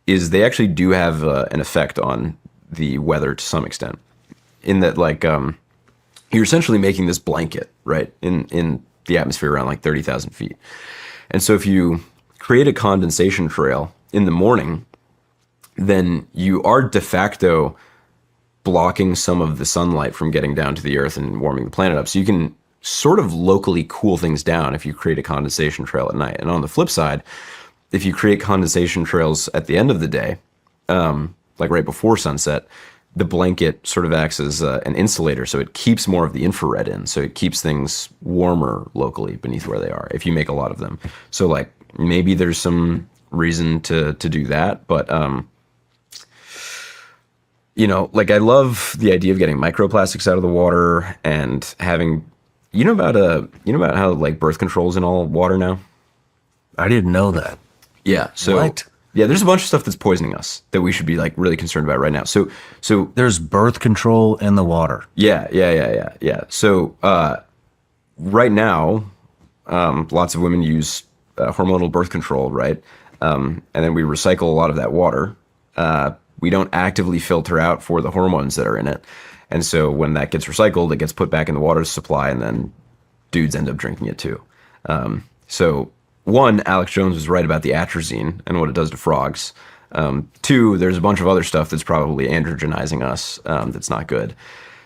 is they actually do have an effect on the weather to some extent. In that, like, you're essentially making this blanket, right, in the atmosphere around like 30,000 feet. And so if you create a condensation trail in the morning, then you are de facto blocking some of the sunlight from getting down to the earth and warming the planet up. So you can sort of locally cool things down if you create a condensation trail at night. And on the flip side, if you create condensation trails at the end of the day, like right before sunset, the blanket sort of acts as an insulator. So it keeps more of the infrared in. So it keeps things warmer locally beneath where they are if you make a lot of them. So like maybe there's some reason to do that. But, like I love the idea of getting microplastics out of the water and having, about how like birth control's in all water now? I didn't know that. Yeah. So What? Yeah, there's a bunch of stuff that's poisoning us that we should be like really concerned about right now. So There's birth control in the water. yeah. So right now, lots of women use hormonal birth control, right? And then we recycle a lot of that water. We don't actively filter out for the hormones that are in it. And so when that gets recycled, it gets put back in the water supply, and then dudes end up drinking it too. So one, Alex Jones was right about the atrazine and what it does to frogs. Two, there's a bunch of other stuff that's probably androgenizing us that's not good.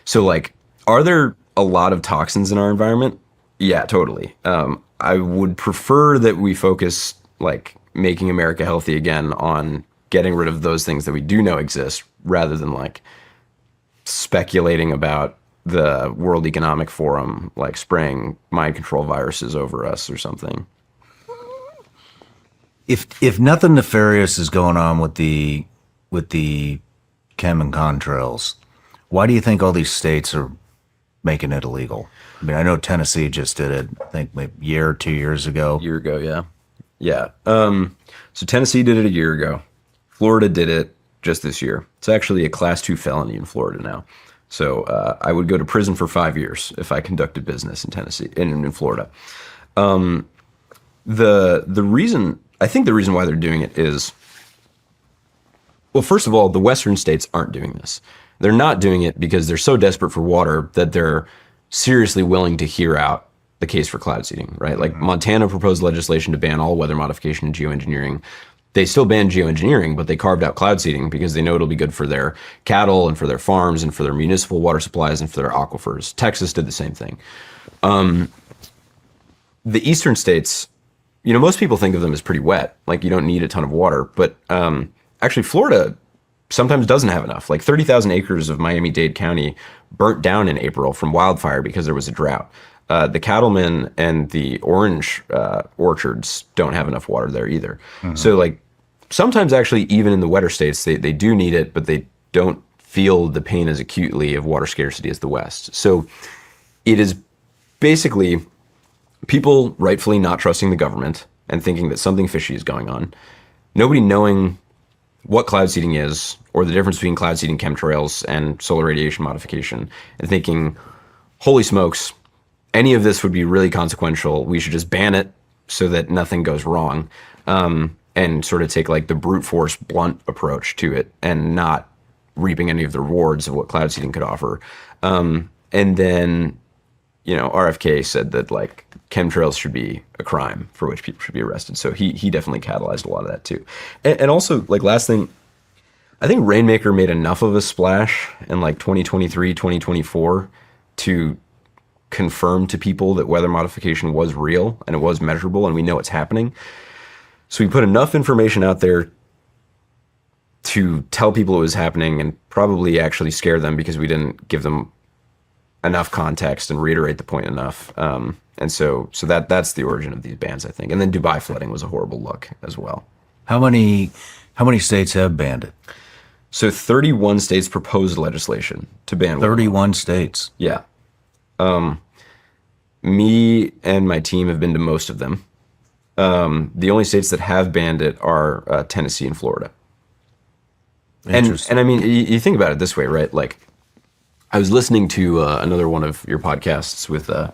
So like, are there a lot of toxins in our environment? Yeah, totally. I would prefer that we focus like making America healthy again on getting rid of those things that we do know exist, rather than like speculating about the World Economic Forum like spraying mind control viruses over us or something. If nothing nefarious is going on with the chem and contrails, why do you think all these states are making it illegal. I mean, I know Tennessee just did it, I think maybe a year or 2 years ago. Year ago, yeah. Yeah. So Tennessee did it a year ago. Florida did it just this year. It's actually a class 2 felony in Florida now. So I would go to prison for 5 years if I conducted business in Tennessee, in Florida. The reason, I think the reason why they're doing it is, well, first of all, the Western states aren't doing this. They're not doing it because they're so desperate for water that they're seriously willing to hear out the case for cloud seeding, right? Like Montana proposed legislation to ban all weather modification and geoengineering. They still banned geoengineering, but they carved out cloud seeding because they know it'll be good for their cattle and for their farms and for their municipal water supplies and for their aquifers. Texas did the same thing. The eastern states, you know, most people think of them as pretty wet. Like you don't need a ton of water, but actually Florida sometimes doesn't have enough. Like 30,000 acres of Miami-Dade County burnt down in April from wildfire because there was a drought. The cattlemen and the orange orchards don't have enough water there either. So like sometimes actually even in the wetter states, they do need it, but they don't feel the pain as acutely of water scarcity as the West. So it is basically people rightfully not trusting the government and thinking that something fishy is going on. Nobody knowing what cloud seeding is or the difference between cloud seeding chemtrails and solar radiation modification and thinking, holy smokes, any of this would be really consequential. We should just ban it so that nothing goes wrong, and sort of take like the brute force blunt approach to it and not reaping any of the rewards of what cloud seeding could offer. And then, you know, RFK said that like chemtrails should be a crime for which people should be arrested. So he definitely catalyzed a lot of that too. And also like last thing, I think Rainmaker made enough of a splash in like 2023, 2024 to confirm to people that weather modification was real and it was measurable and we know it's happening. So we put enough information out there to tell people it was happening and probably actually scare them because we didn't give them enough context and reiterate the point enough. And so that's the origin of these bans, I think. And then Dubai flooding was a horrible look as well. How many states have banned it? So 31 states proposed legislation to ban 31 states. Yeah. Me and my team have been to most of them. The only states that have banned it are Tennessee and Florida. And I mean, you think about it this way, right? Like, I was listening to another one of your podcasts with the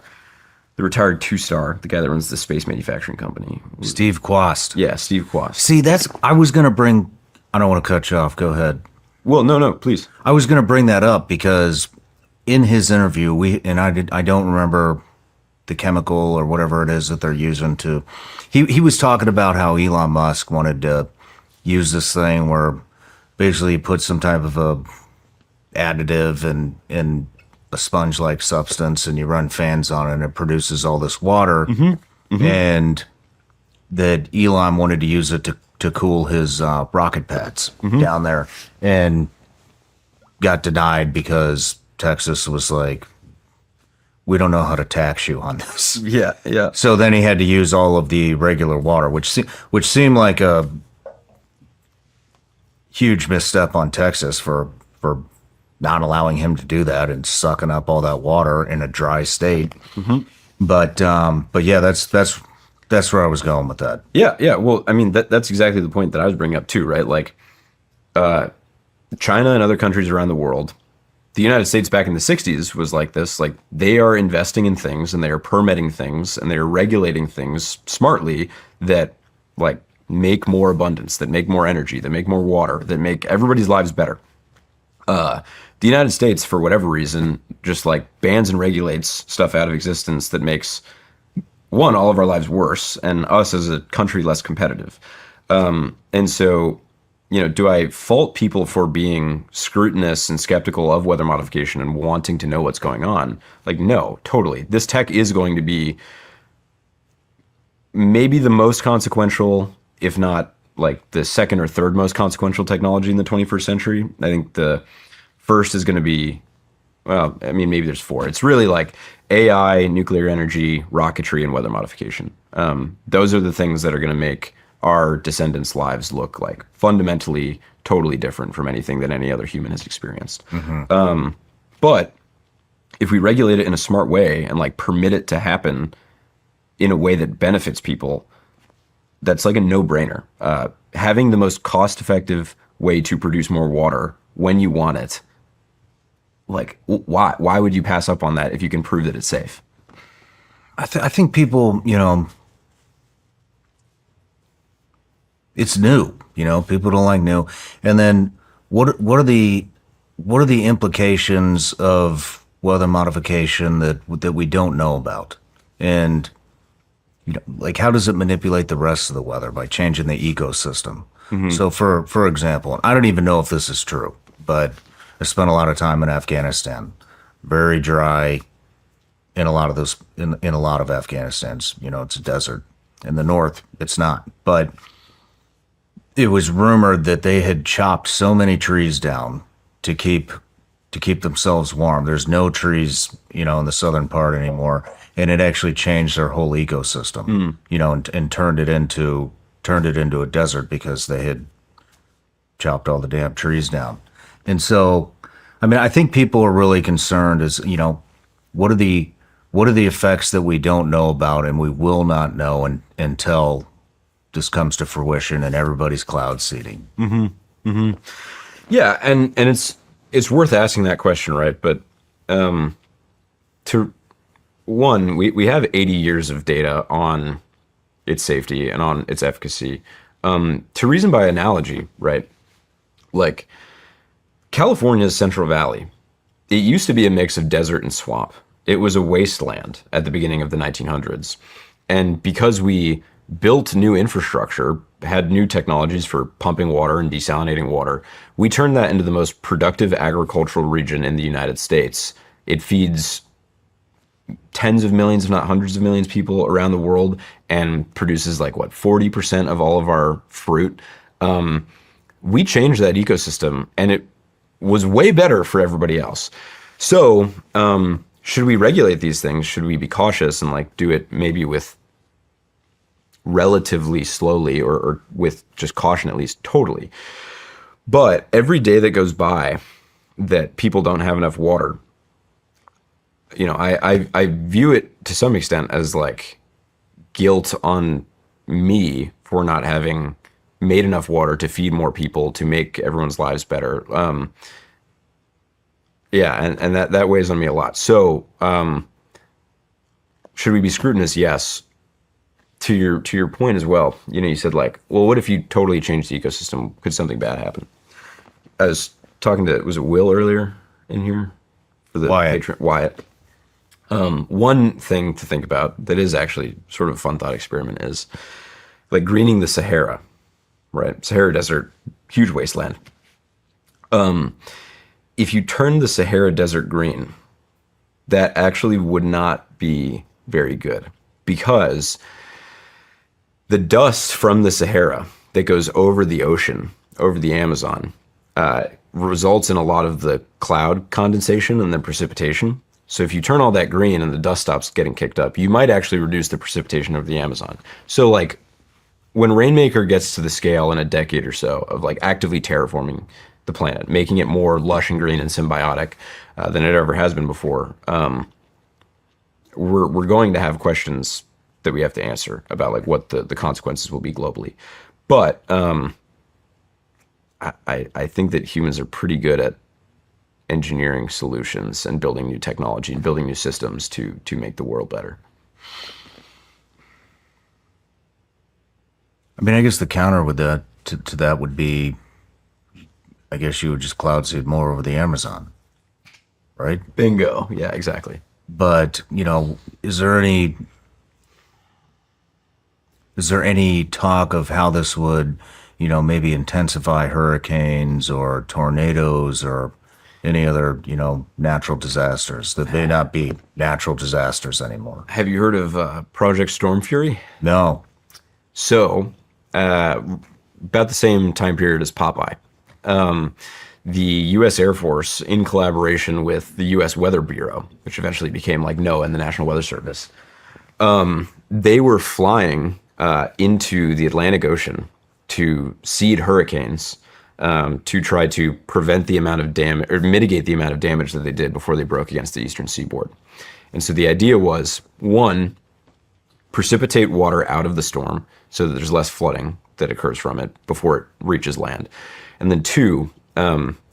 retired two-star, the guy that runs the space manufacturing company. Steve Quast. Yeah, Steve Quast. See, I was going to bring, I don't want to cut you off. Go ahead. Well, no, please. I was going to bring that up because in his interview, I don't remember the chemical or whatever it is that they're using to, he was talking about how Elon Musk wanted to use this thing where basically he put some type of a additive in a sponge-like substance and you run fans on it and it produces all this water. And that Elon wanted to use it to cool his rocket pads down there and got denied because Texas was like, we don't know how to tax you on this. Yeah. So then he had to use all of the regular water, which seemed like a huge misstep on Texas for not allowing him to do that and sucking up all that water in a dry state. But yeah, that's where I was going with that. Yeah. Well, I mean, that's exactly the point that I was bringing up too, right? Like, China and other countries around the world, the United States back in the 60s was like this. Like, they are investing in things and they are permitting things and they are regulating things smartly that like make more abundance, that make more energy, that make more water, that make everybody's lives better. The United States, for whatever reason, just like bans and regulates stuff out of existence that makes, one, all of our lives worse and us as a country less competitive. And so, you know, do I fault people for being scrutinous and skeptical of weather modification and wanting to know what's going on? Like, no, totally. This tech is going to be maybe the most consequential, if not like the second or third most consequential technology in the 21st century. I think the first is going to be, well, I mean, maybe there's four. It's really like AI, nuclear energy, rocketry, and weather modification. Those are the things that are going to make our descendants' lives look like fundamentally totally different from anything that any other human has experienced. But if we regulate it in a smart way and like permit it to happen in a way that benefits people, that's like a no-brainer. Having the most cost-effective way to produce more water when you want it, like why would you pass up on that if you can prove that it's safe? I think people, it's new. People don't like new. And then what are the implications of weather modification that we don't know about? And like how does it manipulate the rest of the weather by changing the ecosystem? So for example, I don't even know if this is true, but I spent a lot of time in Afghanistan, very dry in a lot of those in a lot of Afghanistan's, it's a desert. In the north, it's not. But it was rumored that they had chopped so many trees down to keep themselves warm. There's no trees, in the southern part anymore, and it actually changed their whole ecosystem, and turned it into a desert because they had chopped all the damn trees down. And so, I think people are really concerned is, what are the effects that we don't know about and we will not know until this comes to fruition and everybody's cloud seeding. Yeah, and it's worth asking that question, right? But we have 80 years of data on its safety and on its efficacy. To reason by analogy, right? Like California's Central Valley, it used to be a mix of desert and swamp. It was a wasteland at the beginning of the 1900s. And because we built new infrastructure, had new technologies for pumping water and desalinating water, we turned that into the most productive agricultural region in the United States. It feeds tens of millions, if not hundreds of millions of people around the world and produces 40% of all of our fruit. We changed that ecosystem and it was way better for everybody else. So, should we regulate these things? Should we be cautious and do it maybe with relatively slowly or with just caution, at least totally? But every day that goes by that people don't have enough water, I view it to some extent as guilt on me for not having made enough water to feed more people, to make everyone's lives better. And that weighs on me a lot. So, should we be scrutinous? Yes. To your point as well, you said what if you totally change the ecosystem? Could something bad happen? I was talking to, was it Will earlier in here? For the Wyatt. One thing to think about that is actually sort of a fun thought experiment is greening the Sahara, right? Sahara Desert, huge wasteland. If you turn the Sahara Desert green, that actually would not be very good because the dust from the Sahara that goes over the ocean, over the Amazon, results in a lot of the cloud condensation and then precipitation. So if you turn all that green and the dust stops getting kicked up, you might actually reduce the precipitation of the Amazon. So when Rainmaker gets to the scale in a decade or so of actively terraforming the planet, making it more lush and green and symbiotic than it ever has been before, we're going to have questions that we have to answer about what the consequences will be globally. But I think that humans are pretty good at engineering solutions and building new technology and building new systems to make the world better. I guess the counter with that to that would be, I guess you would just cloud seed more over the Amazon, right? Bingo. Yeah, exactly. But, is there any talk of how this would, maybe intensify hurricanes or tornadoes or any other, natural disasters that may not be natural disasters anymore? Have you heard of Project Storm Fury? No. So, about the same time period as Popeye, the U.S. Air Force, in collaboration with the U.S. Weather Bureau, which eventually became NOAA and the National Weather Service, they were flying into the Atlantic Ocean to seed hurricanes to try to prevent the amount of damage or mitigate the amount of damage that they did before they broke against the eastern seaboard. And so the idea was, one, precipitate water out of the storm so that there's less flooding that occurs from it before it reaches land. And then two,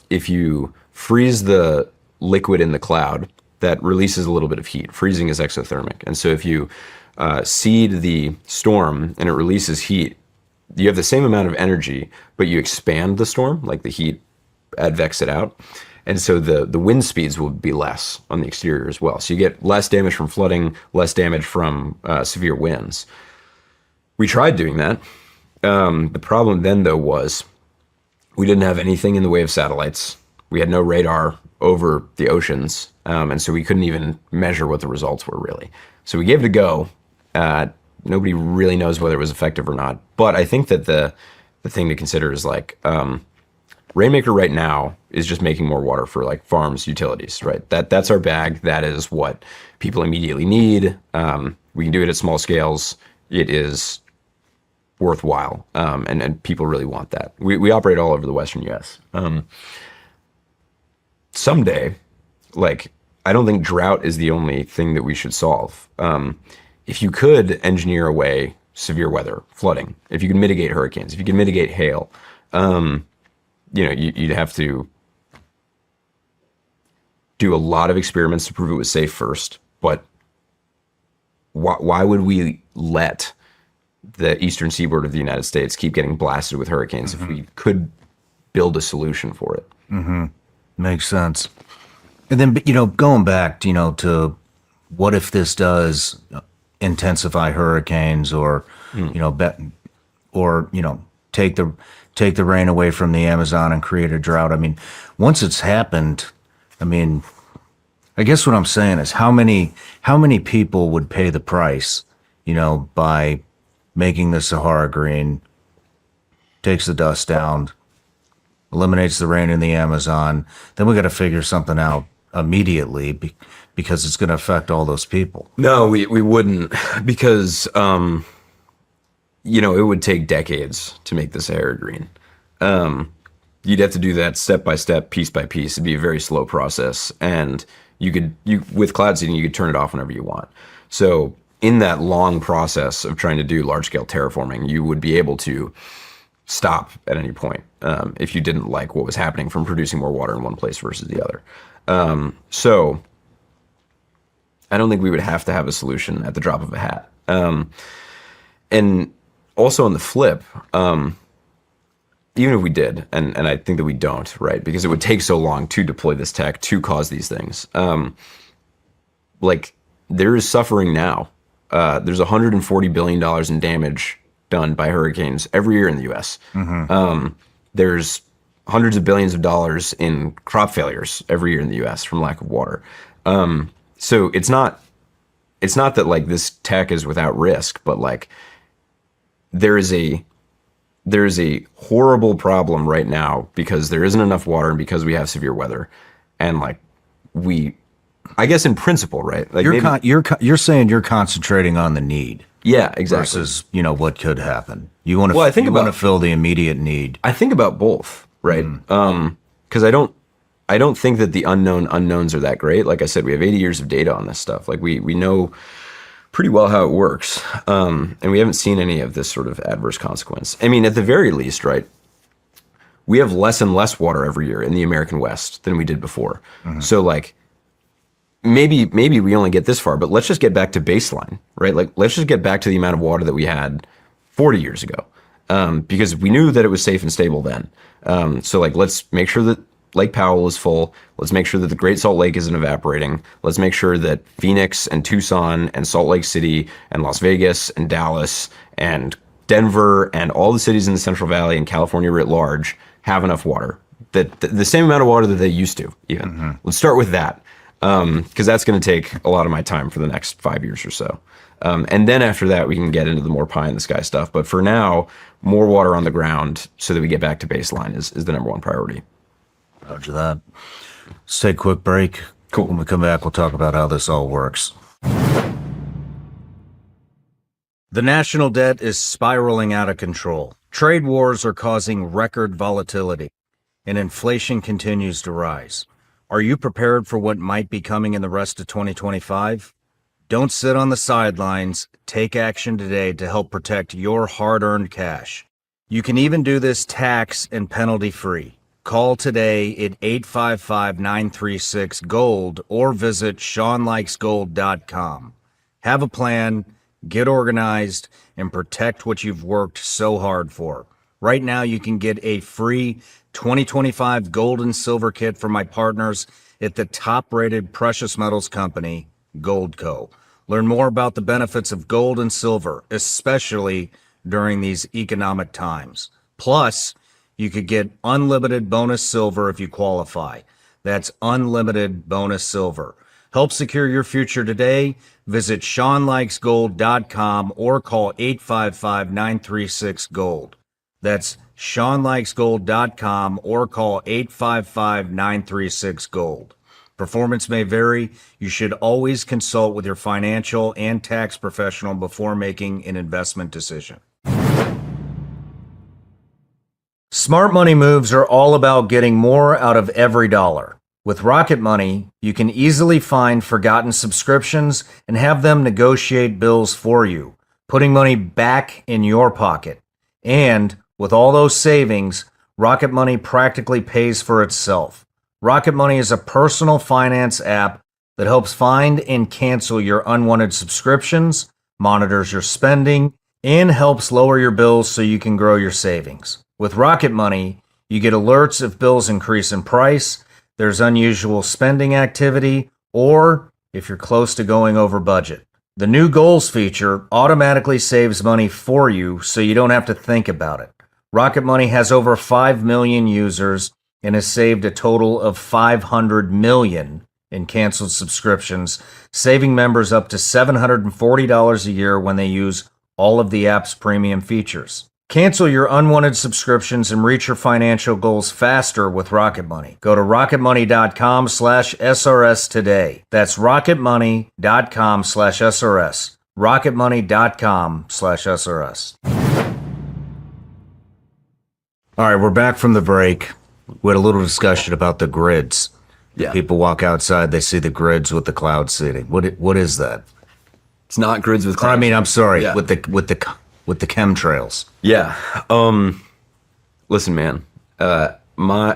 if you freeze the liquid in the cloud, that releases a little bit of heat. Freezing is exothermic. And so if you seed the storm and it releases heat, you have the same amount of energy, but you expand the storm, like the heat advects it out. And so the wind speeds will be less on the exterior as well. So you get less damage from flooding, less damage from severe winds. We tried doing that. The problem then, though, was we didn't have anything in the way of satellites. We had no radar over the oceans. And so we couldn't even measure what the results were, really. So we gave it a go. Nobody really knows whether it was effective or not. But I think that the thing to consider is like, Rainmaker right now is just making more water for like farms, utilities, right? That's our bag. That is what people immediately need. We can do it at small scales. It is worthwhile. And people really want that. We operate all over the Western US. Someday, like, I don't think drought is the only thing that we should solve. If you could engineer away severe weather, flooding, if you could mitigate hurricanes, if you could mitigate hail, you'd have to do a lot of experiments to prove it was safe first. But why would we let the eastern seaboard of the United States keep getting blasted with hurricanes if we could build a solution for it? Makes sense. And then, going back, to what if this does intensify hurricanes or, take the rain away from the Amazon and create a drought. I mean, once it's happened, I guess what I'm saying is how many people would pay the price, by making the Sahara green, takes the dust down, eliminates the rain in the Amazon. Then we got to figure something out immediately because it's going to affect all those people. No, we wouldn't, because it would take decades to make the Sahara green. You'd have to do that step by step, piece by piece. It'd be a very slow process, and with cloud seeding, you could turn it off whenever you want. So in that long process of trying to do large scale terraforming, you would be able to stop at any point if you didn't like what was happening from producing more water in one place versus the other. So I don't think we would have to have a solution at the drop of a hat. And also on the flip, even if we did, and I think that we don't, right? Because it would take so long to deploy this tech, to cause these things. There is suffering now. There's $140 billion in damage done by hurricanes every year in the U.S. There's hundreds of billions of dollars in crop failures every year in the U.S. from lack of water. So it's not that like this tech is without risk, but like there is a horrible problem right now because there isn't enough water and because we have severe weather, and like I guess in principle, right? Like you're saying you're concentrating on the need. Yeah, exactly. Versus, what could happen. You want to fill the immediate need. I think about both, right? Because I don't think that the unknown unknowns are that great. Like I said, we have 80 years of data on this stuff. Like we know pretty well how it works. And we haven't seen any of this sort of adverse consequence. I mean, at the very least, right? We have less and less water every year in the American West than we did before. So like, maybe we only get this far, but let's just get back to baseline, right? Like, let's just get back to the amount of water that we had 40 years ago, because we knew that it was safe and stable then. So like, let's make sure that Lake Powell is full. Let's make sure that the Great Salt Lake isn't evaporating. Let's make sure that Phoenix and Tucson and Salt Lake City and Las Vegas and Dallas and Denver and all the cities in the Central Valley and California writ large have enough water, that the same amount of water that they used to even. Let's start with that. Because that's going to take a lot of my time for the next 5 years or so. And then after that, we can get into the more pie in the sky stuff. But for now, more water on the ground so that we get back to baseline is the number one priority. Roger that. Let's take a quick break. Cool. When we come back, we'll talk about how this all works. The national debt is spiraling out of control. Trade wars are causing record volatility. and inflation continues to rise. Are you prepared for what might be coming in the rest of 2025? Don't sit on the sidelines. Take action today to help protect your hard-earned cash. You can even do this tax and penalty-free. Call today at 855-936-GOLD or visit shawnryanshow.com. Have a plan, get organized, and protect what you've worked so hard for. Right now, you can get a free 2025 gold and silver kit from my partners at the top-rated precious metals company, Goldco. Learn more about the benefits of gold and silver, especially during these economic times. Plus, you could get unlimited bonus silver if you qualify. That's unlimited bonus silver. Help secure your future today. Visit shawnryanshow.com or call 855-936-GOLD. That's shawnryanshow.com or call 855-936-GOLD. Performance may vary. You should always consult with your financial and tax professional before making an investment decision. Smart money moves are all about getting more out of every dollar. With Rocket Money, you can easily find forgotten subscriptions and have them negotiate bills for you, putting money back in your pocket. And with all those savings, Rocket Money practically pays for itself. Rocket Money is a personal finance app that helps find and cancel your unwanted subscriptions, monitors your spending, and helps lower your bills so you can grow your savings. With Rocket Money, you get alerts if bills increase in price, there's unusual spending activity, or if you're close to going over budget. The new Goals feature automatically saves money for you so you don't have to think about it. Rocket Money has over 5 million users and has saved a total of 500 million in canceled subscriptions, saving members up to $740 a year when they use all of the app's premium features. Cancel your unwanted subscriptions and reach your financial goals faster with Rocket Money. Go to rocketmoney.com/SRS today. That's rocketmoney.com/SRS. rocketmoney.com/SRS. All right, we're back from the break. We had a little discussion about the grids. Yeah. People walk outside, they see the grids with the cloud seeding. What is that? It's not grids with clouds. I mean, I'm sorry, Yeah. with the chemtrails. Yeah. Listen, man.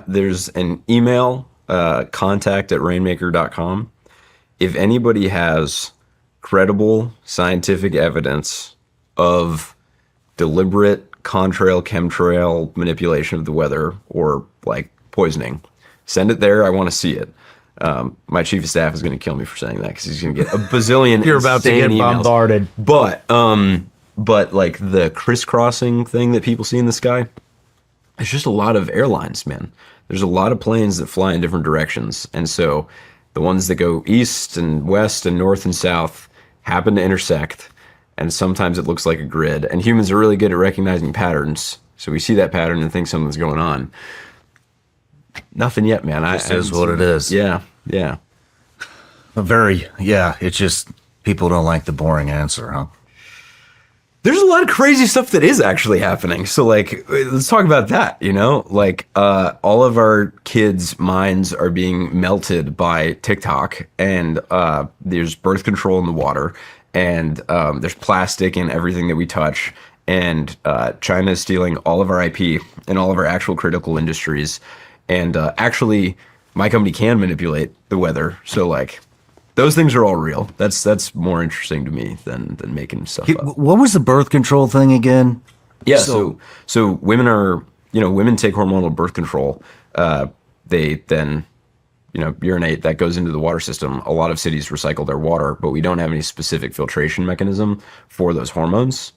There's an email, contact@rainmaker.com. If anybody has credible scientific evidence of deliberate contrail, chemtrail manipulation of the weather or like poisoning, send it there. I want to see it. My chief of staff is going to kill me for saying that because he's going to get a bazillion. You're about to get emails. bombarded. But like the crisscrossing thing that people see in the sky, it's just a lot of airlines, man. There's a lot of planes that fly in different directions. And so the ones that go east and west and north and south happen to intersect. And sometimes it looks like a grid. And humans are really good at recognizing patterns. So we see that pattern and think something's going on. Nothing yet, man. This is what it is. Yeah. It's just people don't like the boring answer, huh? There's a lot of crazy stuff that is actually happening. So like, let's talk about that, like all of our kids' minds are being melted by TikTok, and there's birth control in the water, and there's plastic in everything that we touch, and China is stealing all of our IP and all of our actual critical industries. And actually, my company can manipulate the weather. So like, those things are all real. That's more interesting to me than making stuff up. What was the birth control thing again? Yeah, so women are, women take hormonal birth control. They then, urinate. That goes into the water system. A lot of cities recycle their water, but we don't have any specific filtration mechanism for those hormones.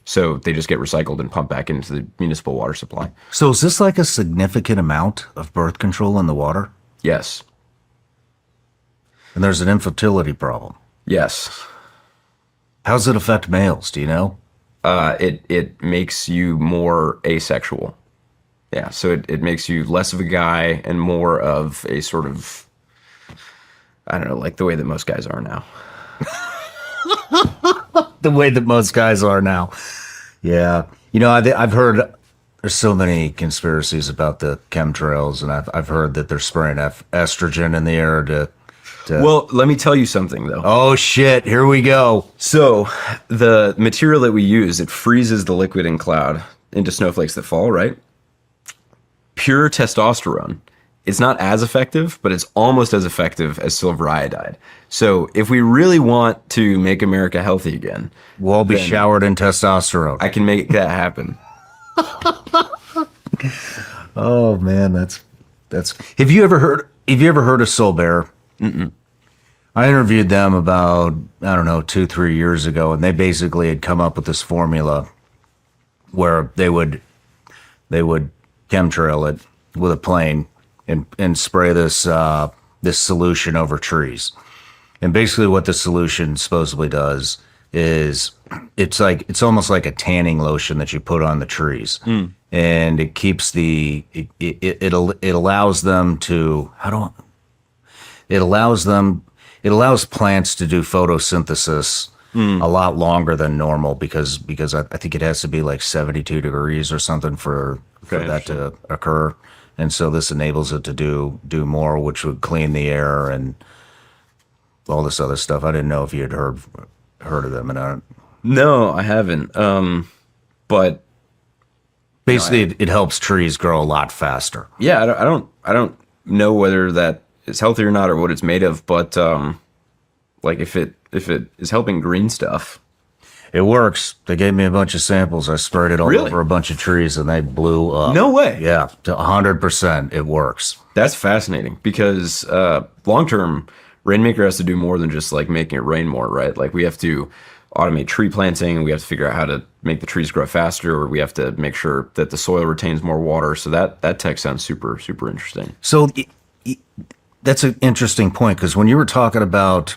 So they just get recycled and pumped back into the municipal water supply. So is this like a significant amount of birth control in the water? Yes. And there's an infertility problem. Yes. How does it affect males? Do you know? It makes you more asexual. Yeah, so it makes you less of a guy and more of a sort of, I don't know, like the way that most guys are now. The way that most guys are now. Yeah. I've heard there's so many conspiracies about the chemtrails, and I've heard that they're spraying estrogen in the air to. Well, let me tell you something though. Oh shit! Here we go. So the material that we use, it freezes the liquid in cloud into snowflakes that fall, right? Pure testosterone. It's not as effective, but it's almost as effective as silver iodide. So if we really want to make America healthy again, We'll all be showered in testosterone. I can make that happen. Oh man, that's. Have you ever heard of Soul Bear? Mm-mm. I interviewed them about, I don't know, 2-3 years ago, and they basically had come up with this formula where they would chemtrail it with a plane and spray this this solution over trees. And basically what the solution supposedly does is it's almost like a tanning lotion that you put on the trees. And it keeps it allows them to it allows plants to do photosynthesis a lot longer than normal because I think it has to be like 72 degrees or something for that to occur. And so this enables it to do more, which would clean the air and all this other stuff. I didn't know if you had heard of them, and No, I haven't. But basically it helps trees grow a lot faster. yeah, I don't know whether that is healthy or not or what it's made of, but like if it is helping green stuff. It works. They gave me a bunch of samples. I sprayed it all Really? over a bunch of trees, and they blew up. No way. Yeah, to 100%. It works. That's fascinating because long term, Rainmaker has to do more than just like making it rain more, right? Like we have to automate tree planting, we have to figure out how to make the trees grow faster, or we have to make sure that the soil retains more water. So that tech sounds super, super interesting. So that's an interesting point, because when you were talking about,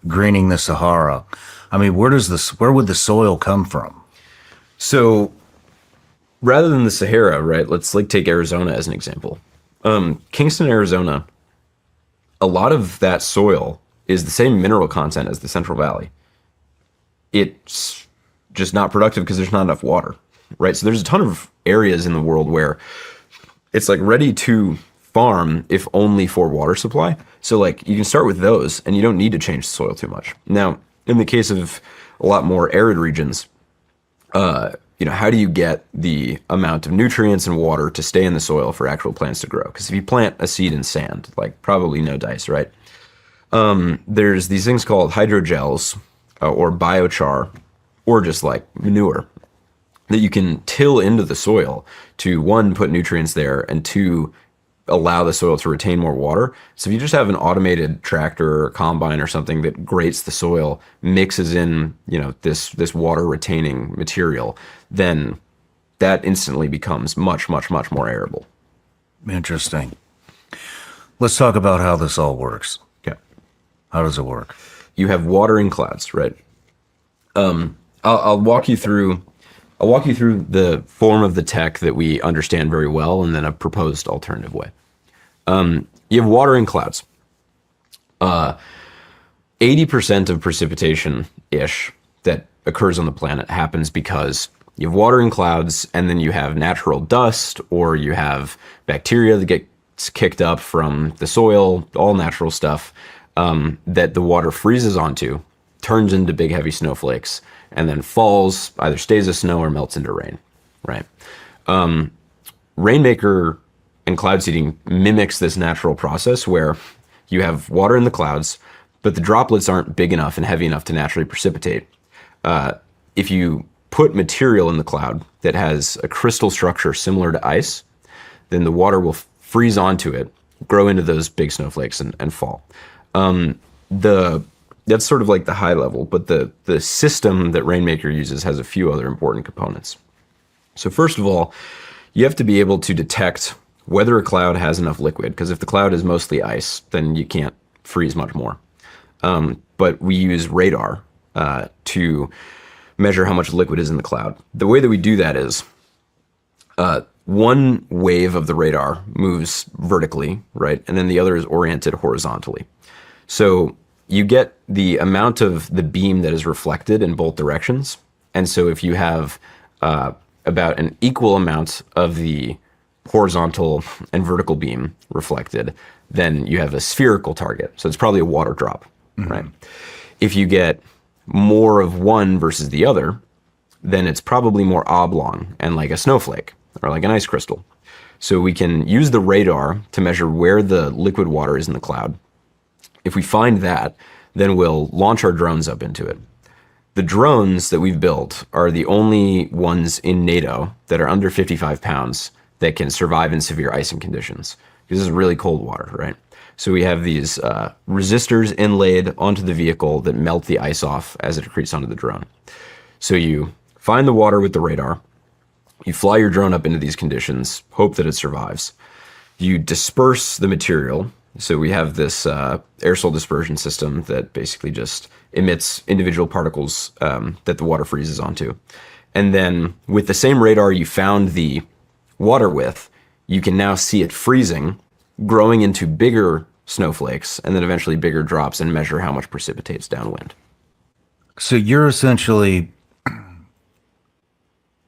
greening the Sahara, I mean, where would the soil come from? So rather than the Sahara, right? Let's like take Arizona as an example. Kingston, Arizona, a lot of that soil is the same mineral content as the Central Valley. It's just not productive because there's not enough water, right? So there's a ton of areas in the world where it's like ready to farm if only for water supply. So like you can start with those and you don't need to change the soil too much. Now, in the case of a lot more arid regions, how do you get the amount of nutrients and water to stay in the soil for actual plants to grow? Because if you plant a seed in sand, like probably no dice, right? There's these things called hydrogels or biochar, or just like manure that you can till into the soil to, one, put nutrients there, and two, allow the soil to retain more water. So if you just have an automated tractor or combine or something that grates the soil, mixes in, this water retaining material, then that instantly becomes much, much, much more arable. Interesting. Let's talk about how this all works. Okay. How does it work? You have water in clouds, right? I'll walk you through the form of the tech that we understand very well, and then a proposed alternative way. You have water in clouds. 80% of precipitation-ish that occurs on the planet happens because you have water in clouds, and then you have natural dust, or you have bacteria that gets kicked up from the soil, all natural stuff, that the water freezes onto, turns into big heavy snowflakes, and then falls, either stays as snow or melts into rain, right? Rainmaker and cloud seeding mimics this natural process where you have water in the clouds, but the droplets aren't big enough and heavy enough to naturally precipitate. If you put material in the cloud that has a crystal structure similar to ice, then the water will freeze onto it, grow into those big snowflakes, and fall. That's sort of like the high level, but the system that Rainmaker uses has a few other important components. So first of all, you have to be able to detect whether a cloud has enough liquid, because if the cloud is mostly ice, then you can't freeze much more. But we use radar to measure how much liquid is in the cloud. The way that we do that is one wave of the radar moves vertically, right? And then the other is oriented horizontally. So you get the amount of the beam that is reflected in both directions. And so if you have a about an equal amount of the horizontal and vertical beam reflected, then you have a spherical target. So it's probably a water drop, right? If you get more of one versus the other, then it's probably more oblong and like a snowflake or like an ice crystal. So we can use the radar to measure where the liquid water is in the cloud. If we find that, then we'll launch our drones up into it. The drones that we've built are the only ones in NATO that are under 55 pounds that can survive in severe icing conditions. This is really cold water, right? So we have these resistors inlaid onto the vehicle that melt the ice off as it accretes onto the drone. So you find the water with the radar, you fly your drone up into these conditions, hope that it survives. You disperse the material. So we have this aerosol dispersion system that basically just emits individual particles that the water freezes onto. And then with the same radar you found the water with, you can now see it freezing, growing into bigger snowflakes, and then eventually bigger drops, and measure how much precipitates downwind. So you're essentially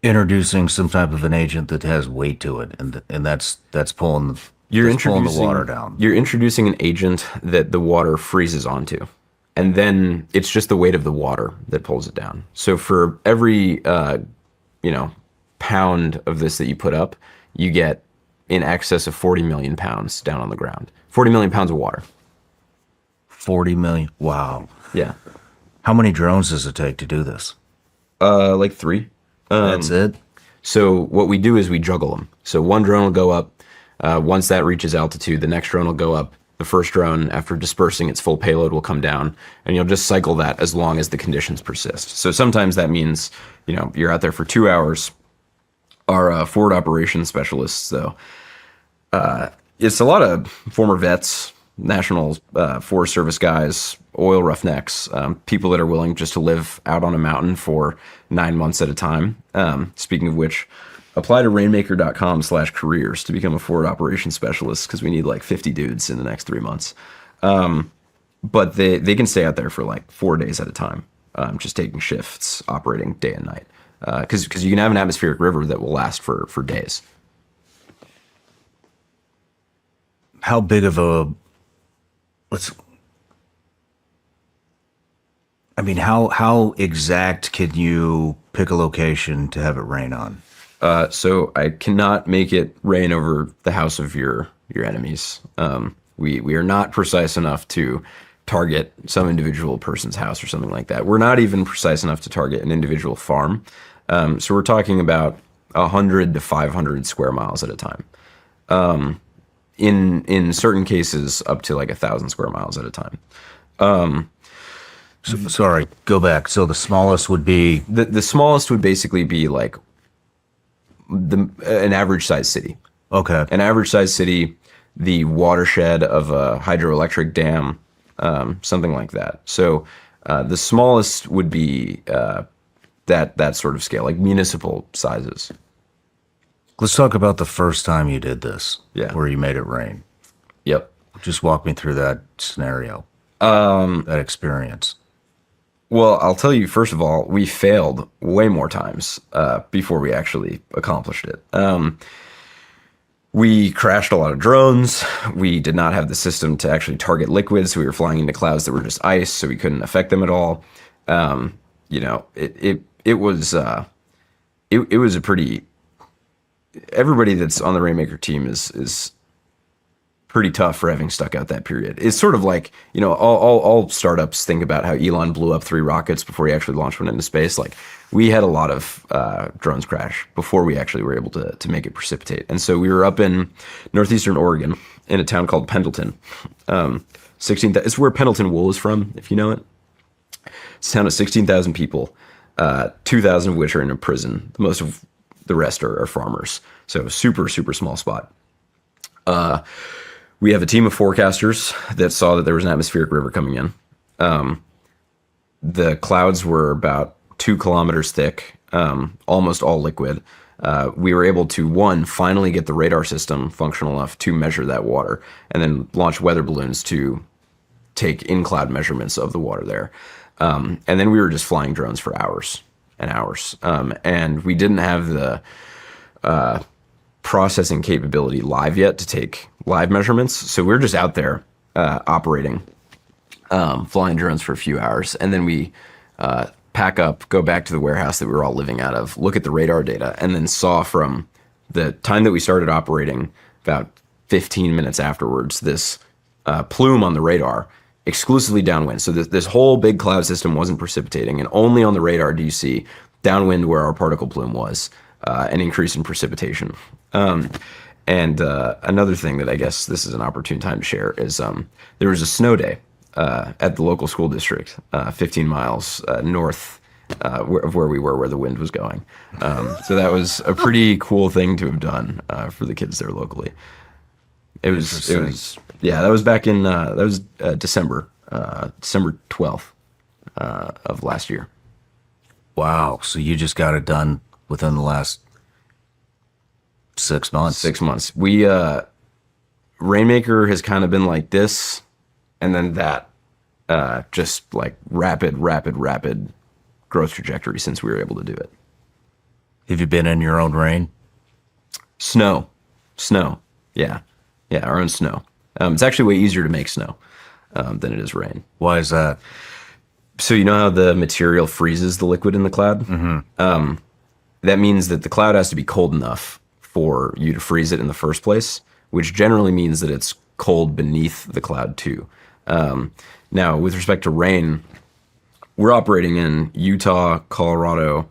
introducing some type of an agent that has weight to it, and that's pulling the water down. You're introducing an agent that the water freezes onto, and then it's just the weight of the water that pulls it down. So for every pound of this that you put up, you get in excess of 40 million pounds down on the ground. 40 million pounds of water. 40 million. Wow. Yeah. How many drones does it take to do this? Like 3. That's it? So what we do is we juggle them. So one drone will go up. Once that reaches altitude, the next drone will go up. The first drone, after dispersing its full payload, will come down, and you'll just cycle that as long as the conditions persist. So sometimes that means, you're out there for 2 hours. Our forward operations specialists, though, it's a lot of former vets, National Forest Service guys, oil roughnecks, people that are willing just to live out on a mountain for 9 months at a time. Speaking of which, apply to rainmaker.com/careers to become a forward operations specialist, because we need like 50 dudes in the next 3 months. But they can stay out there for like 4 days at a time, just taking shifts, operating day and night. Because you can have an atmospheric river that will last for days. How big of a how exact can you pick a location to have it rain on? So I cannot make it rain over the house of your enemies. We are not precise enough to target some individual person's house or something like that. We're not even precise enough to target an individual farm. So we're talking about 100 to 500 square miles at a time. In certain cases, up to like 1,000 square miles at a time. Sorry, go back. So the smallest would be The smallest would basically be like an average size city. okay. An average size city, the watershed of a hydroelectric dam, something like that. So the smallest would be that sort of scale, like municipal sizes. Let's talk about the first time you did this. Yeah. Where you made it rain. Yep. Just walk me through that scenario. That experience. Well, I'll tell you, first of all, we failed way more times before we actually accomplished it. We crashed a lot of drones. We did not have the system to actually target liquids, so we were flying into clouds that were just ice, so we couldn't affect them at all. It was a pretty. Everybody that's on the Rainmaker team is pretty tough for having stuck out that period. It's sort of like, all startups think about how Elon blew up 3 rockets before he actually launched one into space. Like, we had a lot of drones crash before we actually were able to make it precipitate. And so we were up in northeastern Oregon in a town called Pendleton. It's where Pendleton wool is from, if you know it. It's a town of 16,000 people, 2,000 of which are in a prison. Most of the rest are farmers. So super, super small spot. We have a team of forecasters that saw that there was an atmospheric river coming in. The clouds were about 2 kilometers thick, almost all liquid. We were able to, finally get the radar system functional enough to measure that water, and then launch weather balloons to take in-cloud measurements of the water there. And then we were just flying drones for hours and hours. And we didn't have the processing capability live yet to take live measurements. So we were just out there operating, flying drones for a few hours. And then we pack up, go back to the warehouse that we were all living out of, look at the radar data, and then saw from the time that we started operating about 15 minutes afterwards, this plume on the radar exclusively downwind. So this whole big cloud system wasn't precipitating, and only on the radar do you see downwind where our particle plume was, an increase in precipitation. And another thing that I guess this is an opportune time to share is there was a snow day at the local school district, 15 miles north of where we were, where the wind was going. So that was a pretty cool thing to have done for the kids there locally. It was, yeah, that was back in, December 12th of last year. Wow. So you just got it done within the last 6 months. 6 months. We, Rainmaker has kind of been like this, and then that, just like rapid growth trajectory since we were able to do it. Have you been in your own rain? Snow. Yeah, our own snow. It's actually way easier to make snow than it is rain. Why is that? So you know how the material freezes the liquid in the cloud? Mm-hmm. That means that the cloud has to be cold enough for you to freeze it in the first place, which generally means that it's cold beneath the cloud too. Now, with respect to rain, we're operating in Utah, Colorado,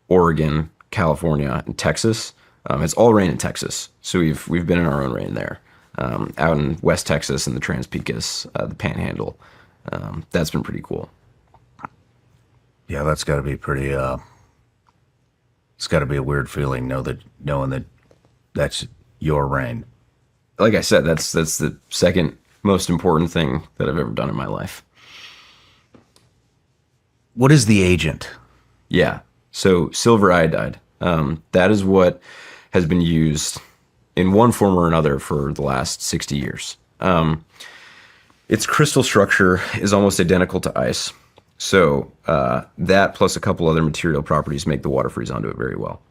Oregon, California, and Texas. It's all rain in Texas, so we've been in our own rain there. Out in West Texas and the Trans-Pecos, the Panhandle, that's been pretty cool. Yeah, that's got to be pretty. It's got to be a weird feeling, knowing that that's your rain. Like I said, that's the second most important thing that I've ever done in my life. What is the agent? Yeah, so silver iodide. That is what has been used in one form or another for the last 60 years. Its crystal structure is almost identical to ice. So that plus a couple other material properties make the water freeze onto it very well.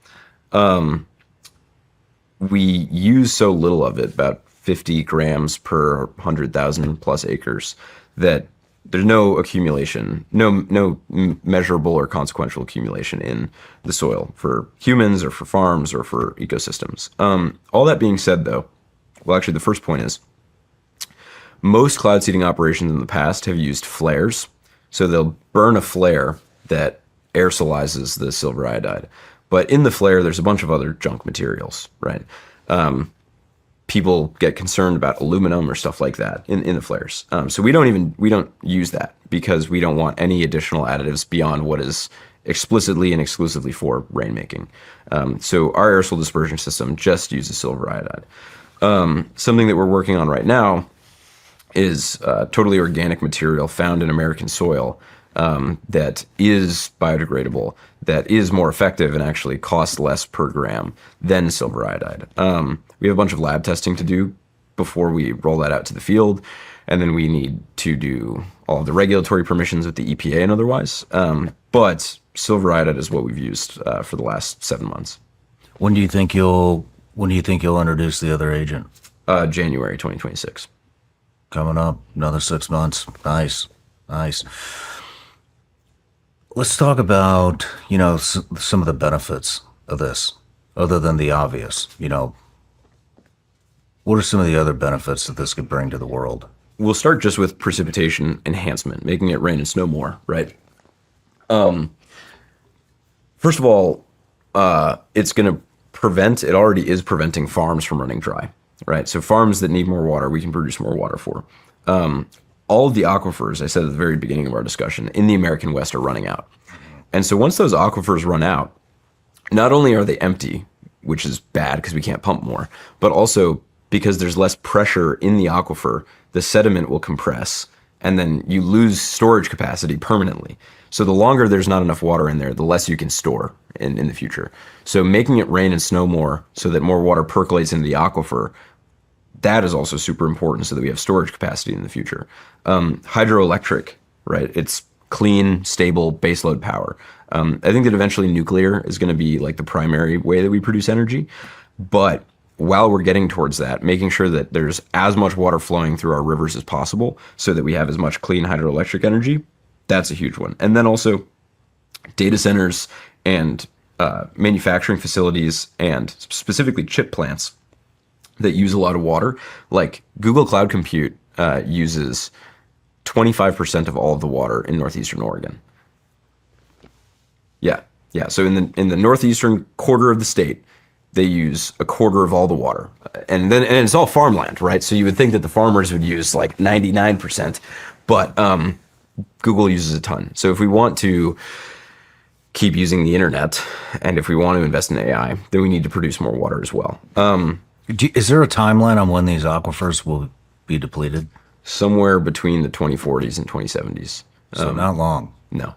We use so little of it, about 50 grams per 100,000 plus acres, that there's no accumulation, no measurable or consequential accumulation in the soil for humans or for farms or for ecosystems. All that being said, though, well, actually, the first point is most cloud seeding operations in the past have used flares. So they'll burn a flare that aerosolizes the silver iodide. But in the flare, there's a bunch of other junk materials, right? People get concerned about aluminum or stuff like that in the flares. So we don't use that because we don't want any additional additives beyond what is explicitly and exclusively for rainmaking. So our aerosol dispersion system just uses silver iodide. Something that we're working on right now is totally organic material found in American soil that is biodegradable, that is more effective and actually costs less per gram than silver iodide. We have a bunch of lab testing to do before we roll that out to the field, and then we need to do all of the regulatory permissions with the EPA and otherwise. But silver iodide is what we've used for the last 7 months. When do you think you'll introduce the other agent? January 2026. Coming up, another 6 months. Nice. Let's talk about, some of the benefits of this, other than the obvious. What are some of the other benefits that this could bring to the world? We'll start just with precipitation enhancement, making it rain and snow more, right? First of all, it's going to it already is preventing farms from running dry, right? So farms that need more water, we can produce more water for. All of the aquifers, I said at the very beginning of our discussion, in the American West are running out. And so once those aquifers run out, not only are they empty, which is bad because we can't pump more, but also because there's less pressure in the aquifer, the sediment will compress, and then you lose storage capacity permanently. So the longer there's not enough water in there, the less you can store in the future. So making it rain and snow more so that more water percolates into the aquifer, that is also super important so that we have storage capacity in the future. Hydroelectric, right? It's clean, stable baseload power. I think that eventually nuclear is going to be like the primary way that we produce energy. But while we're getting towards that, making sure that there's as much water flowing through our rivers as possible so that we have as much clean hydroelectric energy, that's a huge one. And then also data centers and manufacturing facilities and specifically chip plants that use a lot of water, like Google Cloud Compute uses 25% of all of the water in northeastern Oregon. Yeah. So in the northeastern quarter of the state, they use a quarter of all the water, and it's all farmland, right? So you would think that the farmers would use like 99%, but Google uses a ton. So if we want to keep using the internet, and if we want to invest in AI, then we need to produce more water as well. Is there a timeline on when these aquifers will be depleted? Somewhere between the 2040s and 2070s. So not long. No.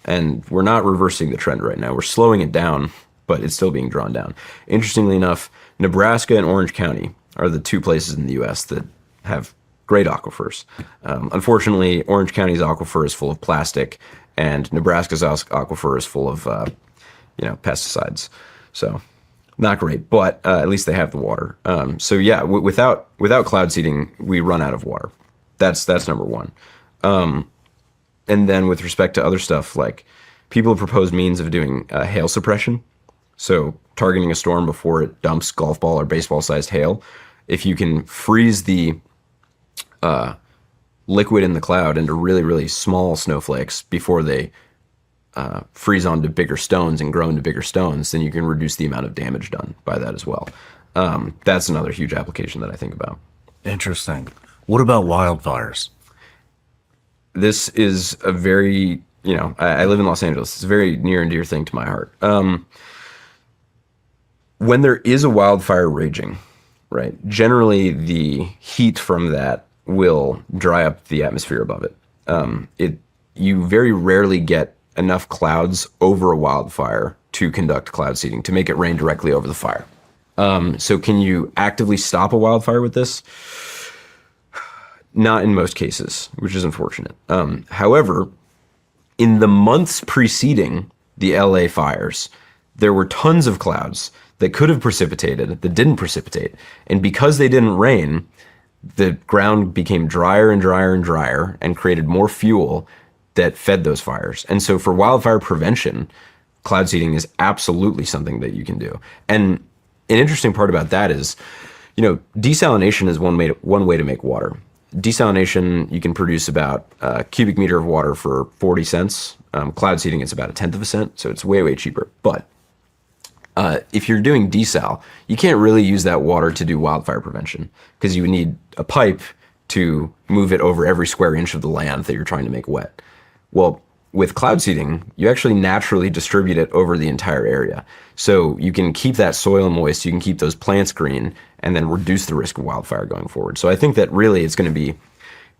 And we're not reversing the trend right now. We're slowing it down, but it's still being drawn down. Interestingly enough, Nebraska and Orange County are the two places in the U.S. that have great aquifers. Unfortunately, Orange County's aquifer is full of plastic, and Nebraska's aquifer is full of, pesticides. So not great, but at least they have the water. So yeah, without cloud seeding, we run out of water. That's number one. And then with respect to other stuff, like people have proposed means of doing hail suppression. So targeting a storm before it dumps golf ball or baseball sized hail. If you can freeze the liquid in the cloud into really, really small snowflakes before they freeze onto bigger stones and grow into bigger stones, then you can reduce the amount of damage done by that as well. That's another huge application that I think about. Interesting. What about wildfires? This is a very, I live in Los Angeles. It's a very near and dear thing to my heart. When there is a wildfire raging, right, generally the heat from that will dry up the atmosphere above it. You very rarely get enough clouds over a wildfire to conduct cloud seeding, to make it rain directly over the fire. So can you actively stop a wildfire with this? Not in most cases, which is unfortunate. However, in the months preceding the LA fires, there were tons of clouds that could have precipitated, that didn't precipitate. And because they didn't rain, the ground became drier and drier and drier and created more fuel that fed those fires. And so for wildfire prevention, cloud seeding is absolutely something that you can do. And an interesting part about that is, desalination is one way to make water. Desalination, you can produce about a cubic meter of water for 40 cents. Cloud seeding, it's about 1/10 of a cent, so it's way, way cheaper. But if you're doing desal, you can't really use that water to do wildfire prevention because you would need a pipe to move it over every square inch of the land that you're trying to make wet. Well, with cloud seeding, you actually naturally distribute it over the entire area. So you can keep that soil moist, you can keep those plants green, and then reduce the risk of wildfire going forward. So I think that really it's going to be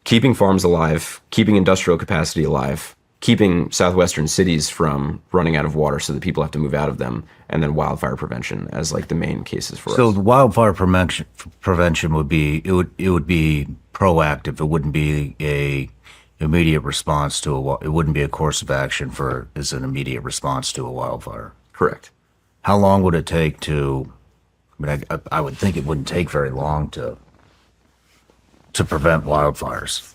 keeping farms alive, keeping industrial capacity alive, keeping southwestern cities from running out of water so that people have to move out of them, and then wildfire prevention as like the main cases for us. So the wildfire prevention would be proactive. It wouldn't be a immediate response to it wouldn't be a course of action as an immediate response to a wildfire. Correct. How long would it take to? I would think it wouldn't take very long to prevent wildfires.